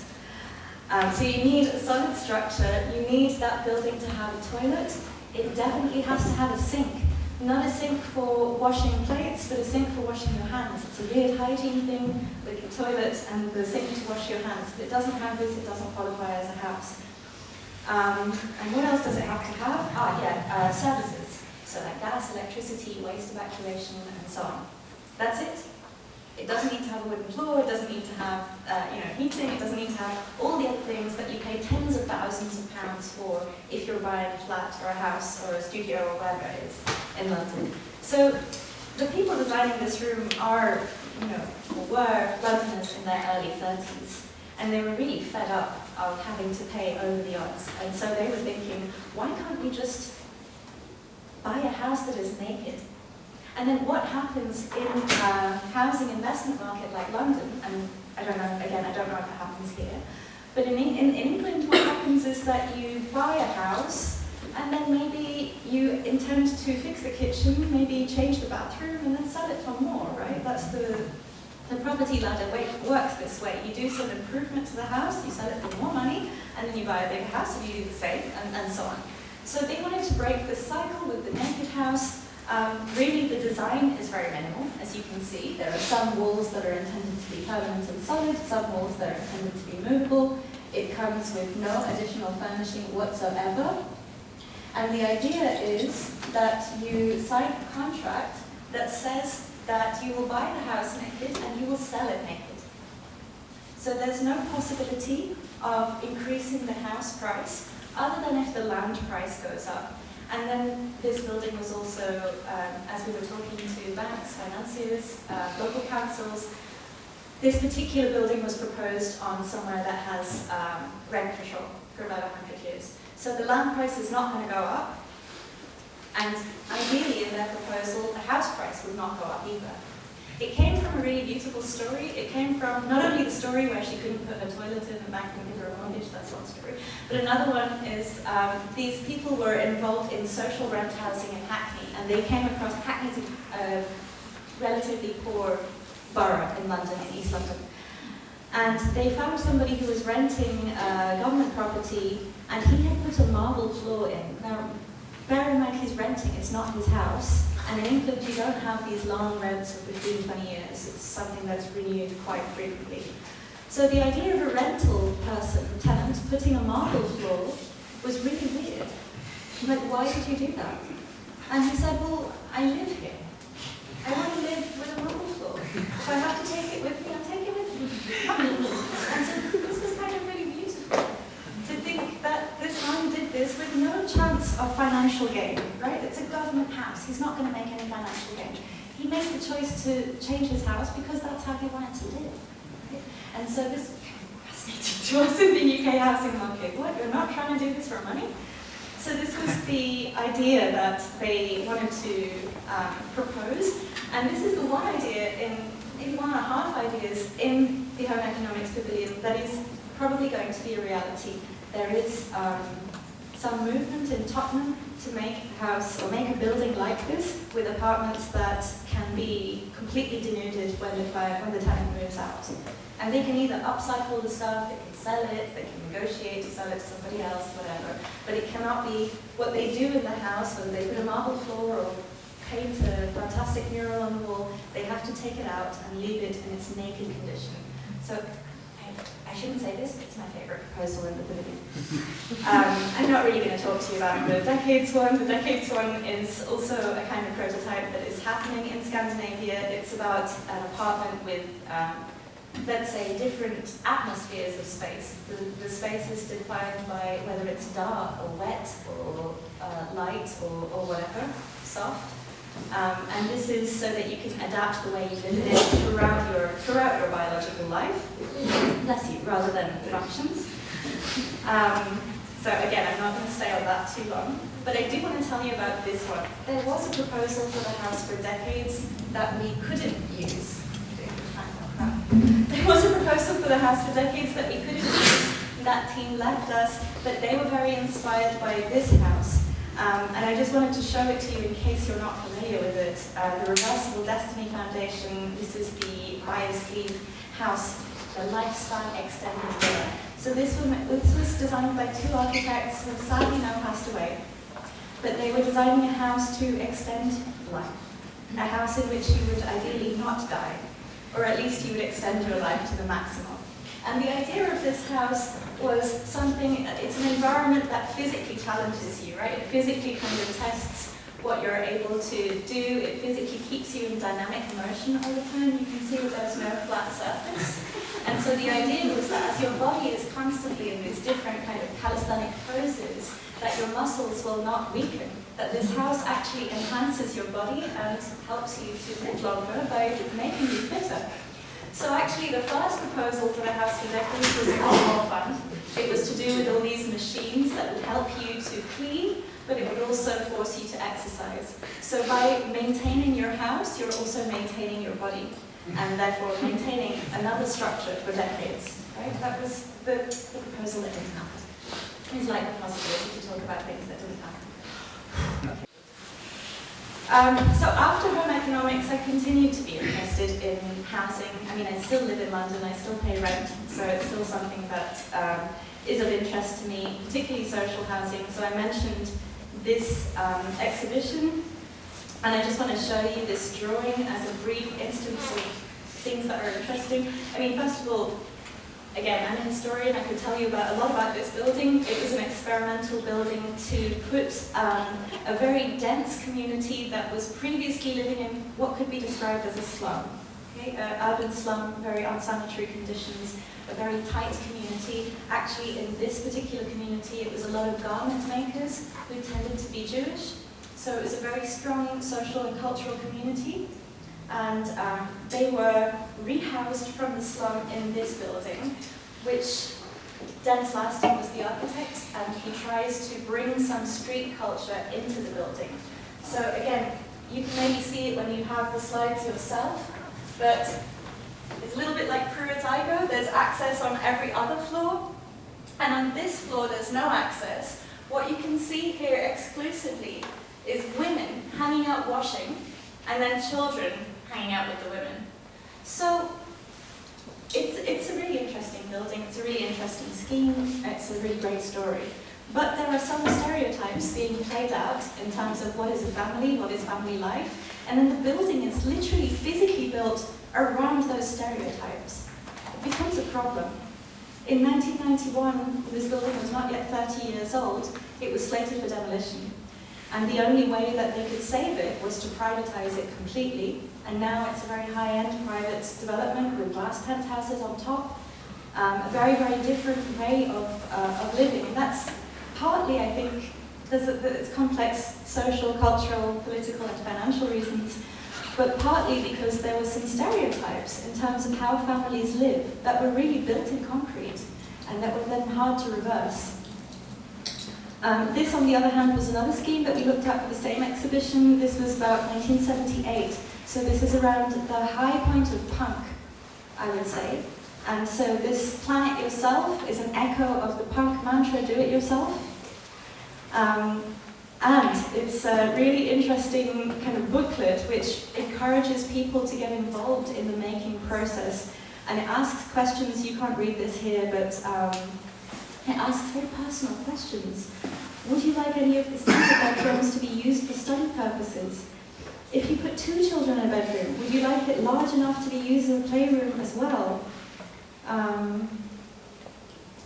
So you need a solid structure, you need that building to have a toilet. It definitely has to have a sink. Not a sink for washing plates, but a sink for washing your hands. It's a weird hygiene thing with the toilet and the sink to wash your hands. If it doesn't have this, it doesn't qualify as a house. And what else does it have to have? Services. So like gas, electricity, waste evacuation, and so on. That's it. It doesn't need to have a wooden floor, it doesn't need to have heating, it doesn't need to have all the other things that you pay tens of thousands of pounds for if you're buying a flat or a house or a studio or whatever it is in London. So the people designing this room were Londoners in their early 30s, and they were really fed up of having to pay over the odds. And so they were thinking, why can't we just buy a house that is naked? And then what happens in a housing investment market like London, and I don't know if it happens here, but in England what happens is that you buy a house and then maybe you intend to fix the kitchen, maybe change the bathroom and then sell it for more, right? That's the property ladder works this way. You do some improvement to the house, you sell it for more money, and then you buy a bigger house and you do the same, and so on. So they wanted to break this cycle with the naked house. Really, the design is very minimal, as you can see. There are some walls that are intended to be permanent and solid, some walls that are intended to be movable. It comes with no additional furnishing whatsoever. And the idea is that you sign a contract that says that you will buy the house naked and you will sell it naked. So there's no possibility of increasing the house price other than if the land price goes up. And then this building was also, as we were talking to banks, financiers, local councils, this particular building was proposed on somewhere that has rent control for about 100 years. So the land price is not going to go up, and ideally in their proposal, the house price would not go up either. It came from a really beautiful story. It came from not only the story where she couldn't put her toilet in and bank and give her a mortgage, that's one story, but another one is these people were involved in social rent housing in Hackney, and they came across Hackney's a relatively poor borough in London, in East London. And they found somebody who was renting government property, and he had put a marble floor in. Now, bear in mind he's renting, it's not his house. And in England, you don't have these long rents for 15, 20 years. It's something that's renewed quite frequently. So the idea of a rental person, tenant, putting a marble floor was really weird. Like, why did you do that? And he said, well, I live here. I want to live with a marble floor. So I have to take it with me, I'll take it with me. And so this was kind of really beautiful. To think that this man did this with no chance of financial gain, right? It's a government house. He's not going to make any financial gain. He made the choice to change his house because that's how he wanted to live. Right? And so this was fascinating to us in the UK housing market. What, you're not trying to do this for money? So this was the idea that they wanted to propose. And this is the one idea, maybe one and a half ideas in the Home Economics Pavilion that is probably going to be a reality. There is some movement in Tottenham to make a house or make a building like this with apartments that can be completely denuded when the tenant moves out. And they can either upcycle the stuff, they can sell it, they can negotiate to sell it to somebody else, whatever. But it cannot be what they do in the house, whether they put a marble floor or paint a fantastic mural on the wall. They have to take it out and leave it in its naked condition. So I shouldn't say this, it's my favorite proposal in the pavilion. I'm not really going to talk to you about the Decades one. The Decades one is also a kind of prototype that is happening in Scandinavia. It's about an apartment with, let's say, different atmospheres of space. The space is defined by whether it's dark or wet or light or whatever, soft. And this is so that you can adapt the way you live in it throughout your biological life, bless you, rather than functions. So again, I'm not going to stay on that too long, but I do want to tell you about this one. There was a proposal for the house for decades that we couldn't use. There was a proposal for the house for decades that we couldn't use. That team left us, but they were very inspired by this house. And I just wanted to show it to you in case you're not familiar with it. The Reversible Destiny Foundation, this is the Myers Leave house, the lifestyle extended villa. So this was designed by two architects who have sadly now passed away. But they were designing a house to extend life. A house in which you would ideally not die, or at least you would extend your life to the maximum. And the idea of this house was something, it's an environment that physically challenges you, right? It physically kind of tests what you're able to do. It physically keeps you in dynamic motion all the time. You can see that there's no flat surface. And so the idea was that as your body is constantly in these different kind of calisthenic poses, that your muscles will not weaken, that this house actually enhances your body and helps you to live longer by making you fitter. So actually the first proposal for the house for decades was a lot more fun. It was to do with all these machines that would help you to clean, but it would also force you to exercise. So by maintaining your house, you're also maintaining your body, and therefore maintaining another structure for decades. Right? That was the proposal that didn't happen. It's like the possibility to talk about things that didn't happen. So after home economics, I continued to be interested in housing. I mean, I still live in London, I still pay rent, so it's still something that is of interest to me, particularly social housing. So I mentioned this exhibition And I just want to show you this drawing as a brief instance of things that are interesting. I mean, first of all, again, I'm a historian. I could tell you a lot about this building. It was an experimental building to put a very dense community that was previously living in what could be described as a slum. Okay? Urban slum, very unsanitary conditions, a very tight community. Actually, in this particular community, it was a lot of garment makers who tended to be Jewish. So it was a very strong social and cultural community. And they were rehoused from the slum in this building, which Dennis Laston was the architect, and he tries to bring some street culture into the building. So again, you can maybe see it when you have the slides yourself, but it's a little bit like Periodicals. There's access on every other floor, and on this floor there's no access. What you can see here exclusively is women hanging out washing, and then children hanging out with the women. So it's a really interesting building, it's a really interesting scheme, it's a really great story. But there are some stereotypes being played out in terms of what is a family, what is family life, and then the building is literally physically built around those stereotypes. It becomes a problem. In 1991, this building was not yet 30 years old, it was slated for demolition. And the only way that they could save it was to privatize it completely. And now it's a very high-end private development with glass penthouses on top. A very, very different way of living. And that's partly, I think, there's complex social, cultural, political, and financial reasons, but partly because there were some stereotypes in terms of how families live that were really built in concrete and that were then hard to reverse. This, on the other hand, was another scheme that we looked at for the same exhibition. This was about 1978. So this is around the high point of punk, I would say. And so this Plan It Yourself is an echo of the punk mantra, do it yourself. And it's a really interesting kind of booklet which encourages people to get involved in the making process. And it asks questions, you can't read this here, but it asks very personal questions. Would you like any of the center bedrooms to be used for study purposes? If you put 2 children in a bedroom, would you like it large enough to be used as a playroom as well?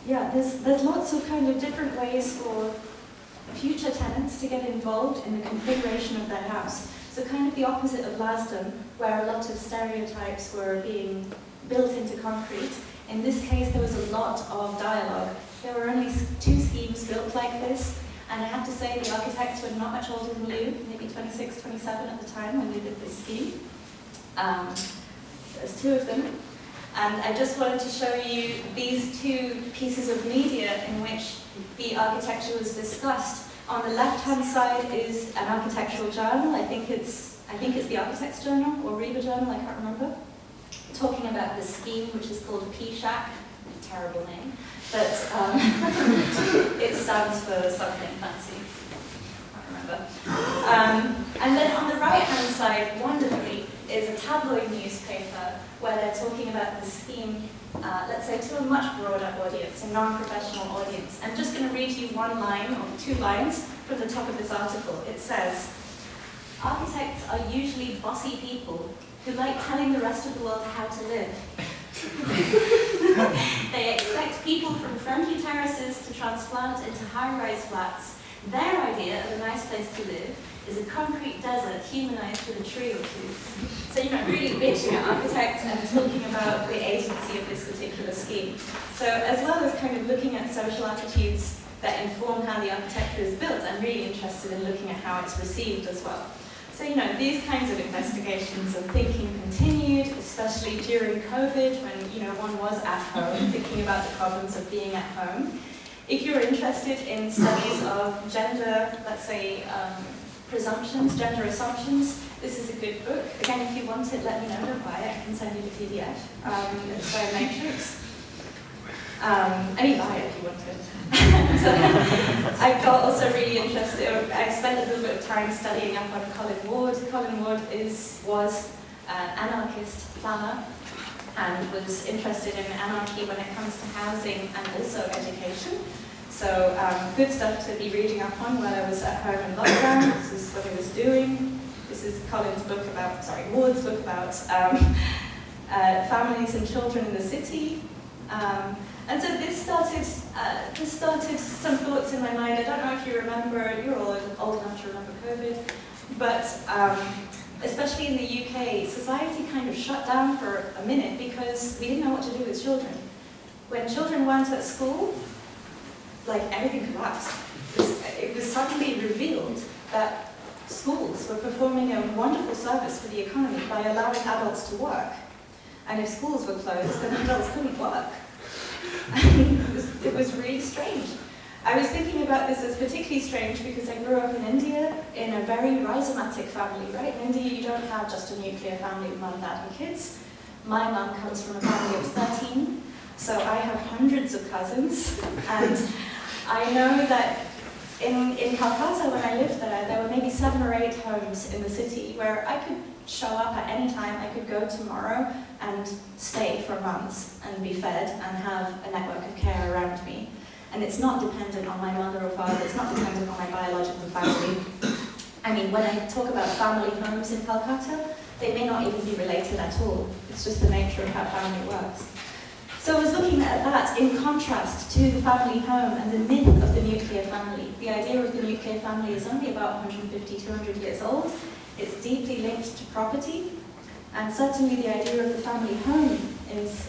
Yeah, there's lots of kind of different ways for future tenants to get involved in the configuration of their house. So kind of the opposite of Lasdon, where a lot of stereotypes were being built into concrete. In this case, there was a lot of dialogue. There were only 2 schemes built like this, and I have to say the architects were not much older than Lou, maybe 26, 27 at the time when they did this scheme. There's 2 of them. And I just wanted to show you these 2 pieces of media in which the architecture was discussed. On the left-hand side is an architectural journal. I think it's the Architect's Journal or Reba Journal, I can't remember. Talking about this scheme, which is called P-Shack. Terrible name, but it stands for something fancy. I can't remember. And then on the right-hand side, wonderfully, is a tabloid newspaper where they're talking about the scheme, let's say, to a much broader audience, a non-professional audience. I'm just going to read you 1 line or 2 lines from the top of this article. It says, architects are usually bossy people who like telling the rest of the world how to live. They expect people from friendly terraces to transplant into high-rise flats. Their idea of a nice place to live is a concrete desert humanized with a tree or 2. So you're not really bitching at architects and talking about the agency of this particular scheme. So as well as kind of looking at social attitudes that inform how the architecture is built, I'm really interested in looking at how it's received as well. So, these kinds of investigations and thinking continued, especially during COVID when, one was at home, thinking about the problems of being at home. If you're interested in studies of gender, let's say, presumptions, gender assumptions, this is a good book. Again, if you want it, let me know, don't buy it, I can send you the PDF. It's by Matrix. I mean, buy it if you want it. I got also really interested, I spent a little bit of time studying up on Colin Ward. Colin Ward was an anarchist planner and was interested in anarchy when it comes to housing and also education. So good stuff to be reading up on while I was at home in lockdown. This is what I was doing. This is Ward's book about families and children in the city. And so this started some thoughts in my mind. I don't know if you remember, you're all old enough to remember COVID, but especially in the UK, society kind of shut down for a minute because we didn't know what to do with children. When children weren't at school, like everything collapsed. It was suddenly revealed that schools were performing a wonderful service for the economy by allowing adults to work. And if schools were closed, then adults couldn't work. It was really strange. I was thinking about this as particularly strange because I grew up in India in a very rhizomatic family, right? In India, you don't have just a nuclear family with mum, dad, and kids. My mum comes from a family of 13, so I have hundreds of cousins, and I know that in Calcutta, when I lived there were maybe 7 or 8 homes in the city where I could show up at any time. I could go tomorrow and stay for months and be fed and have a network of care around me. And it's not dependent on my mother or father, it's not dependent on my biological family. I mean, when I talk about family homes in Calcutta, they may not even be related at all. It's just the nature of how family works. So I was looking at that in contrast to the family home and the myth of the nuclear family. The idea of the nuclear family is only about 150, 200 years old. It's deeply linked to property, and certainly the idea of the family home is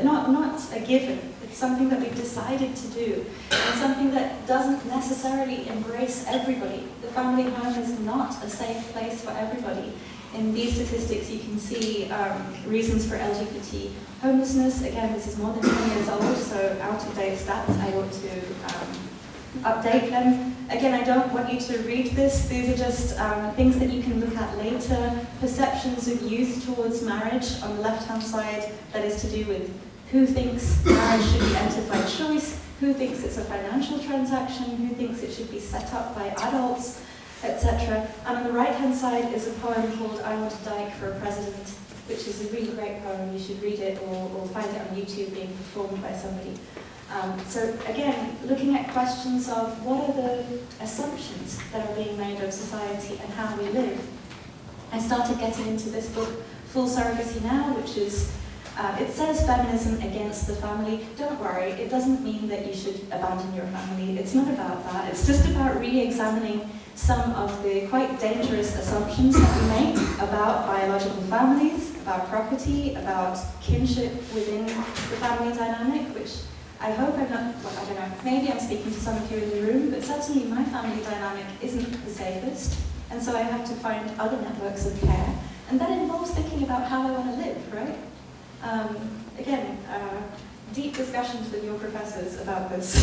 not a given. It's something that we've decided to do, and something that doesn't necessarily embrace everybody. The family home is not a safe place for everybody. In these statistics, you can see reasons for LGBT homelessness. Again, this is more than 10 years old, so out-of-date stats. I ought to update them. Again, I don't want you to read this. These are just things that you can look at later. Perceptions of youth towards marriage on the left-hand side, that is to do with who thinks marriage should be entered by choice, who thinks it's a financial transaction, who thinks it should be set up by adults, etc. And on the right-hand side is a poem called I Want a Dyke for a President, which is a really great poem. You should read it or find it on YouTube being performed by somebody. So again, looking at questions of what are the assumptions that are being made of society and how we live. I started getting into this book, Full Surrogacy Now, which is, it says feminism against the family. Don't worry, it doesn't mean that you should abandon your family. It's not about that. It's just about re-examining some of the quite dangerous assumptions that we make about biological families, about property, about kinship within the family dynamic, which I hope I'm not, well, I don't know, maybe I'm speaking to some of you in the room, but certainly my family dynamic isn't the safest, and so I have to find other networks of care, and that involves thinking about how I want to live, right? Again, deep discussions with your professors about this.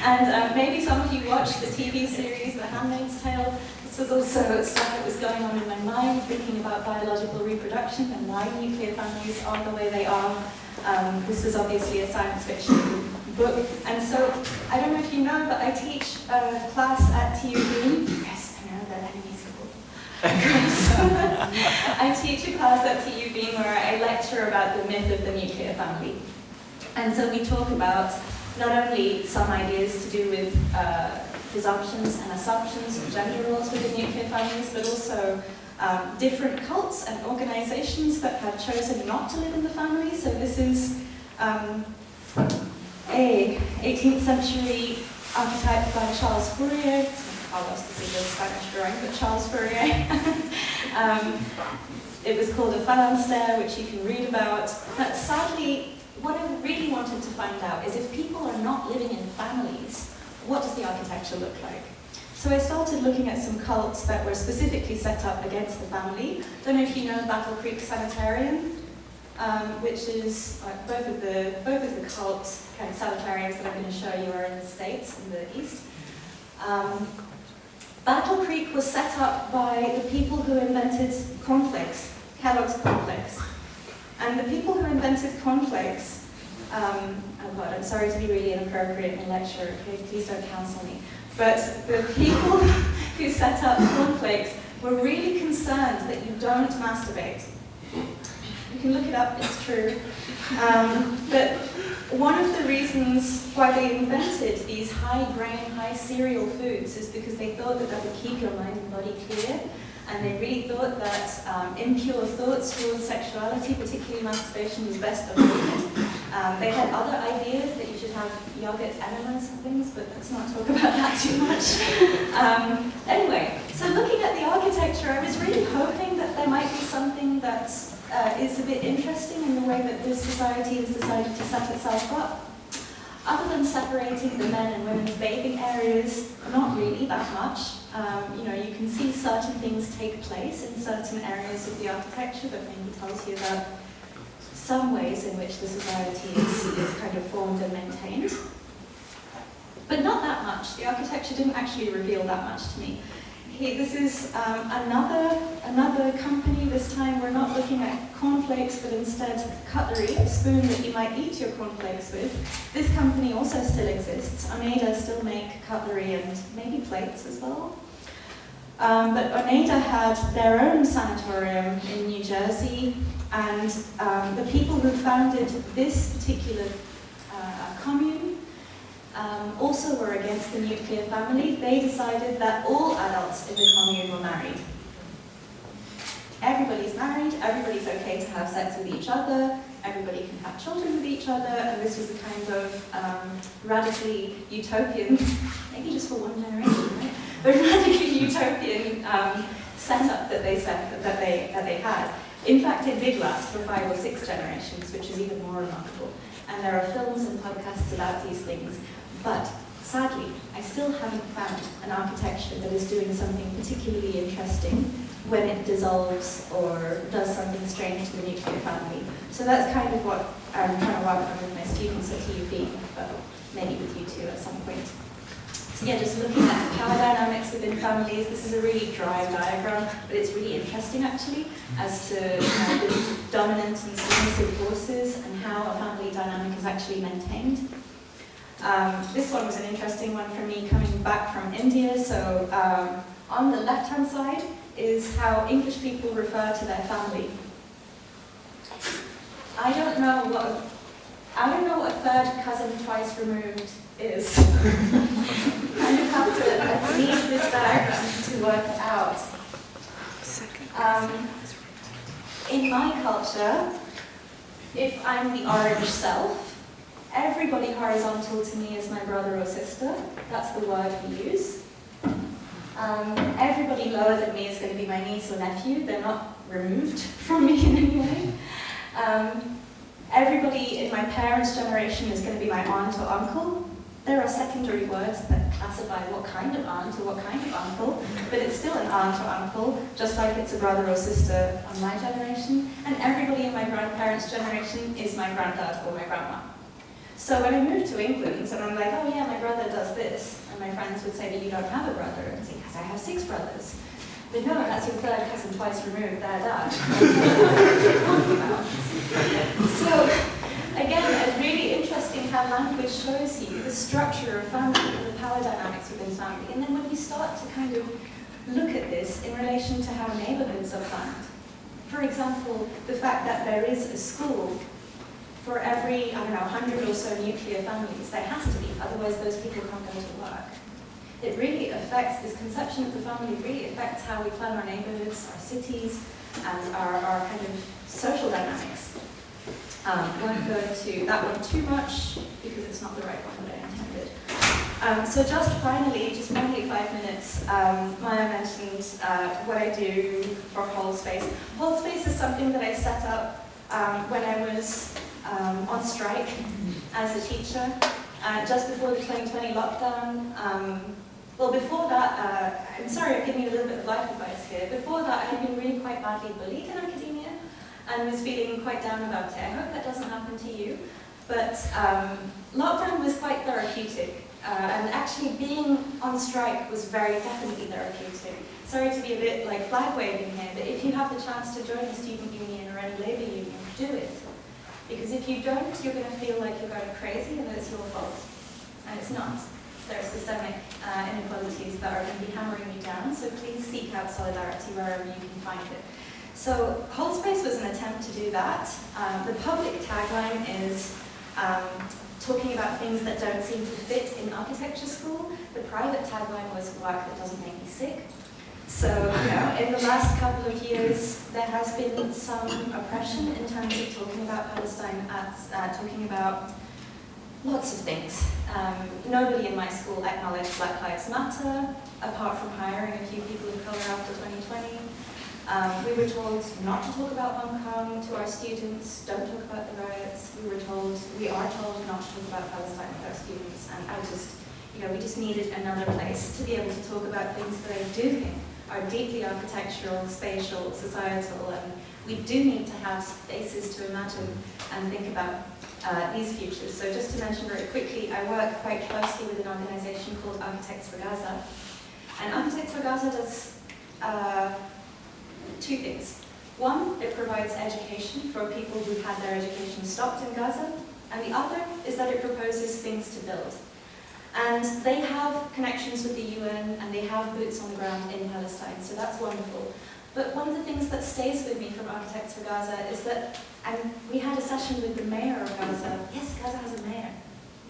And maybe some of you watched the TV series The Handmaid's Tale. This was also stuff that was going on in my mind, thinking about biological reproduction and why nuclear families are the way they are. This was obviously a science fiction book. And so, I don't know if you know, but I teach a class at TU Vienna. Yes, I know, that enemy's cool. I teach a class at TU Vienna where I lecture about the myth of the nuclear family. And so we talk about not only some ideas to do with presumptions and assumptions and gender roles within nuclear families, but also different cults and organizations that have chosen not to live in the family. So this is a 18th century archetype by Charles Fourier. Carlos, this is a Spanish drawing, but Charles Fourier. It was called a phalanstère, which you can read about. But sadly, what I really wanted to find out is if people are not living in families, what does the architecture look like? So I started looking at some cults that were specifically set up against the family. Don't know if you know Battle Creek Sanitarium, which is both of the cult kind of sanitariums that I'm going to show you are in the States, in the East. Battle Creek was set up by the people who invented cornflakes, Kellogg's cornflakes. And the people who invented cornflakes, oh God, I'm sorry to be really inappropriate in a lecture, okay? Please don't cancel me. But the people who set up cornflakes were really concerned that you don't masturbate. You can look it up, it's true. But one of the reasons why they invented these high-grain, high-cereal foods is because they thought that would keep your mind and body clear, and they really thought that impure thoughts towards sexuality, particularly masturbation, was best avoided. They had other ideas that you should have yogurt enemas and things, but let's not talk about that too much. Anyway, so looking at the architecture, I was really hoping that there might be something that is a bit interesting in the way that this society has decided to set itself up. Other than separating the men and women's bathing areas, not really that much. You can see certain things take place in certain areas of the architecture that maybe tells you about some ways in which the society is kind of formed and maintained. But not that much. The architecture didn't actually reveal that much to me. This is another company. This time we're not looking at cornflakes, but instead cutlery, a spoon that you might eat your cornflakes with. This company also still exists. Oneida still make cutlery and maybe plates as well. But Oneida had their own sanatorium in New Jersey, and the people who founded this particular commune also were against the nuclear family. They decided that all adults in the commune were married. Everybody's married, everybody's okay to have sex with each other, everybody can have children with each other, and this was a kind of radically utopian, maybe just for one generation, right? But radically utopian setup that they had. In fact, it did last for 5 or 6 generations, which is even more remarkable. And there are films and podcasts about these things. But sadly, I still haven't found an architecture that is doing something particularly interesting when it dissolves or does something strange to the nuclear family. So that's kind of what I'm trying to work on with my students at TU Vienna, but maybe with you too at some point. So yeah, just looking at the power dynamics within families. This is a really dry diagram, but it's really interesting actually as to the dominant and submissive forces and how a family dynamic is actually maintained. This one was an interesting one for me coming back from India. So on the left-hand side is how English people refer to their family. I don't know what a third cousin twice removed is. Kind of have to leave this diagram to work it out. In my culture, if I'm the orange self, everybody horizontal to me is my brother or sister. That's the word we use. Everybody lower than me is going to be my niece or nephew. They're not removed from me in any way. Everybody in my parents' generation is going to be my aunt or uncle. There are secondary words that classify what kind of aunt or what kind of uncle, but it's still an aunt or uncle, just like it's a brother or sister on my generation. And everybody in my grandparents' generation is my granddad or my grandma. So when I moved to England, and I'm like, oh yeah, my brother does this, and my friends would say, but you don't have a brother. And I'd say, because I have 6 brothers. But no, that's your third cousin twice removed, their dad. So again, it's really interesting how language shows you the structure of family and the power dynamics within family. And then when you start to kind of look at this in relation to how neighborhoods are planned. For example, the fact that there is a school for every, 100 or so nuclear families. There has to be, otherwise those people can't go to work. It really affects, this conception of the family really affects how we plan our neighborhoods, our cities, and our kind of social dynamics. Won't go into that one too much, because it's not the right one that I intended. So just finally 5 minutes, Maya mentioned what I do for Holdspace. Holdspace is something that I set up when I was on strike as a teacher, just before the 2020 lockdown. Well, before that, I'm sorry, I'm giving you a little bit of life advice here. Before that, I had been really quite badly bullied in academia and was feeling quite down about it. I hope that doesn't happen to you. But lockdown was quite therapeutic. And actually being on strike was very definitely therapeutic. Sorry to be a bit like flag waving here, but if you have the chance to join a student union or any labour union, do it. Because if you don't, you're going to feel like you're going crazy and that it's your fault. And it's not. There are systemic inequalities that are going to be hammering you down, so please seek out solidarity wherever you can find it. So Holdspace was an attempt to do that. The public tagline is, talking about things that don't seem to fit in architecture school. The private tagline was work that doesn't make me sick. So, in the last couple of years, there has been some oppression in terms of talking about Palestine, talking about lots of things. Nobody in my school acknowledged Black Lives Matter, apart from hiring a few people of color after 2020. We were told not to talk about Hong Kong to our students, don't talk about the riots. We are told not to talk about Palestine with our students, and we just needed another place to be able to talk about things that I do think are deeply architectural, spatial, societal, and we do need to have spaces to imagine and think about these futures. So just to mention very quickly, I work quite closely with an organization called Architects for Gaza. And Architects for Gaza does two things. One, it provides education for people who've had their education stopped in Gaza, and the other is that it proposes things to build. And they have connections with the UN, and they have boots on the ground in Palestine, so that's wonderful. But one of the things that stays with me from Architects for Gaza is that, and we had a session with the mayor of Gaza. Yes, Gaza has a mayor.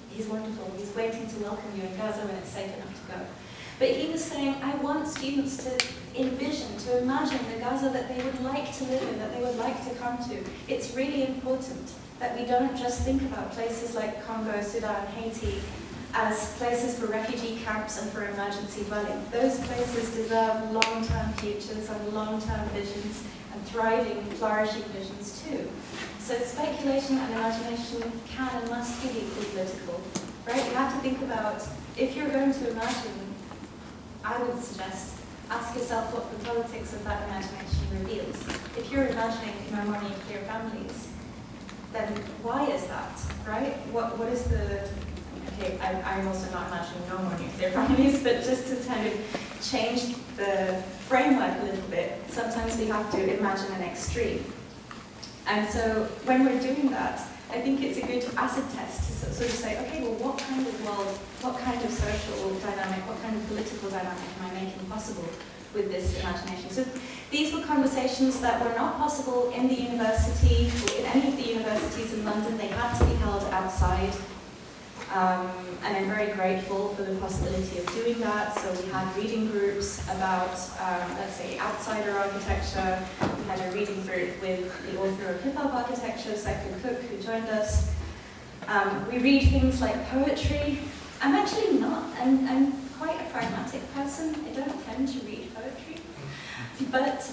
He's wonderful. He's waiting to welcome you in Gaza when it's safe enough to go. But he was saying, I want students to envision, to imagine the Gaza that they would like to live in, that they would like to come to. It's really important that we don't just think about places like Congo, Sudan, Haiti, as places for refugee camps and for emergency dwelling. Those places deserve long-term futures and long-term visions and thriving, flourishing visions too. So speculation and imagination can and must be deeply political, right? You have to think about, if you're going to imagine, I would suggest, ask yourself what the politics of that imagination reveals. If you're imagining no more nuclear families, then why is that, right? What is the... Okay, I'm also not imagining no more nuclear families, but just to kind of change the framework a little bit, sometimes we have to imagine an extreme. And so when we're doing that, I think it's a good acid test to sort of say, okay, well, what kind of world, what kind of social dynamic, what kind of political dynamic am I making possible with this imagination? So these were conversations that were not possible in the university, or in any of the universities in London. They had to be held outside. And I'm very grateful for the possibility of doing that. So we had reading groups about, let's say, outsider architecture. We had a reading group with the author of hip-hop architecture, Second Cook, who joined us. We read things like poetry. I'm actually not, I'm quite a pragmatic person. I don't tend to read poetry. But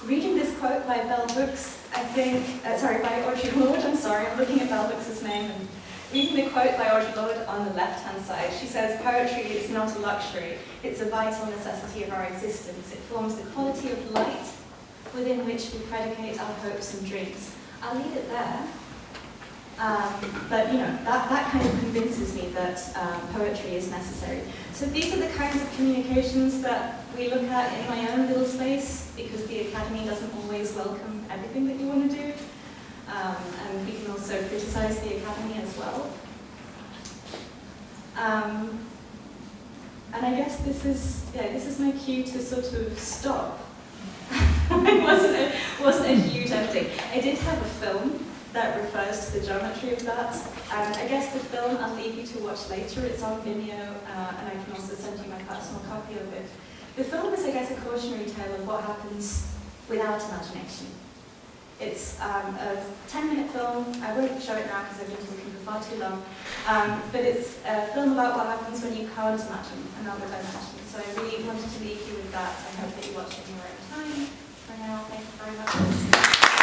reading this quote by Bell Hooks, I think, by Audre Lorde, I'm looking at Bell Hooks' name, and reading the quote by Audre Lorde on the left-hand side, she says, poetry is not a luxury, it's a vital necessity of our existence. It forms the quality of light within which we predicate our hopes and dreams. I'll leave it there. But that kind of convinces me that poetry is necessary. So these are the kinds of communications that we look at in my own little space, because the academy doesn't always welcome everything that you want to do. And we can also criticize the academy as well. And I guess this is my cue to sort of stop. It wasn't a huge ending. I did have a film that refers to the geometry of that. And I guess the film I'll leave you to watch later. It's on Vimeo, and I can also send you my personal copy of it. The film is, I guess, a cautionary tale of what happens without imagination. It's a 10-minute film. I won't show it now because I've been talking for far too long. But it's a film about what happens when you can't imagine and not with imagination. So I really wanted to leave you with that. I hope that you watch it in your own time. For now, thank you very much.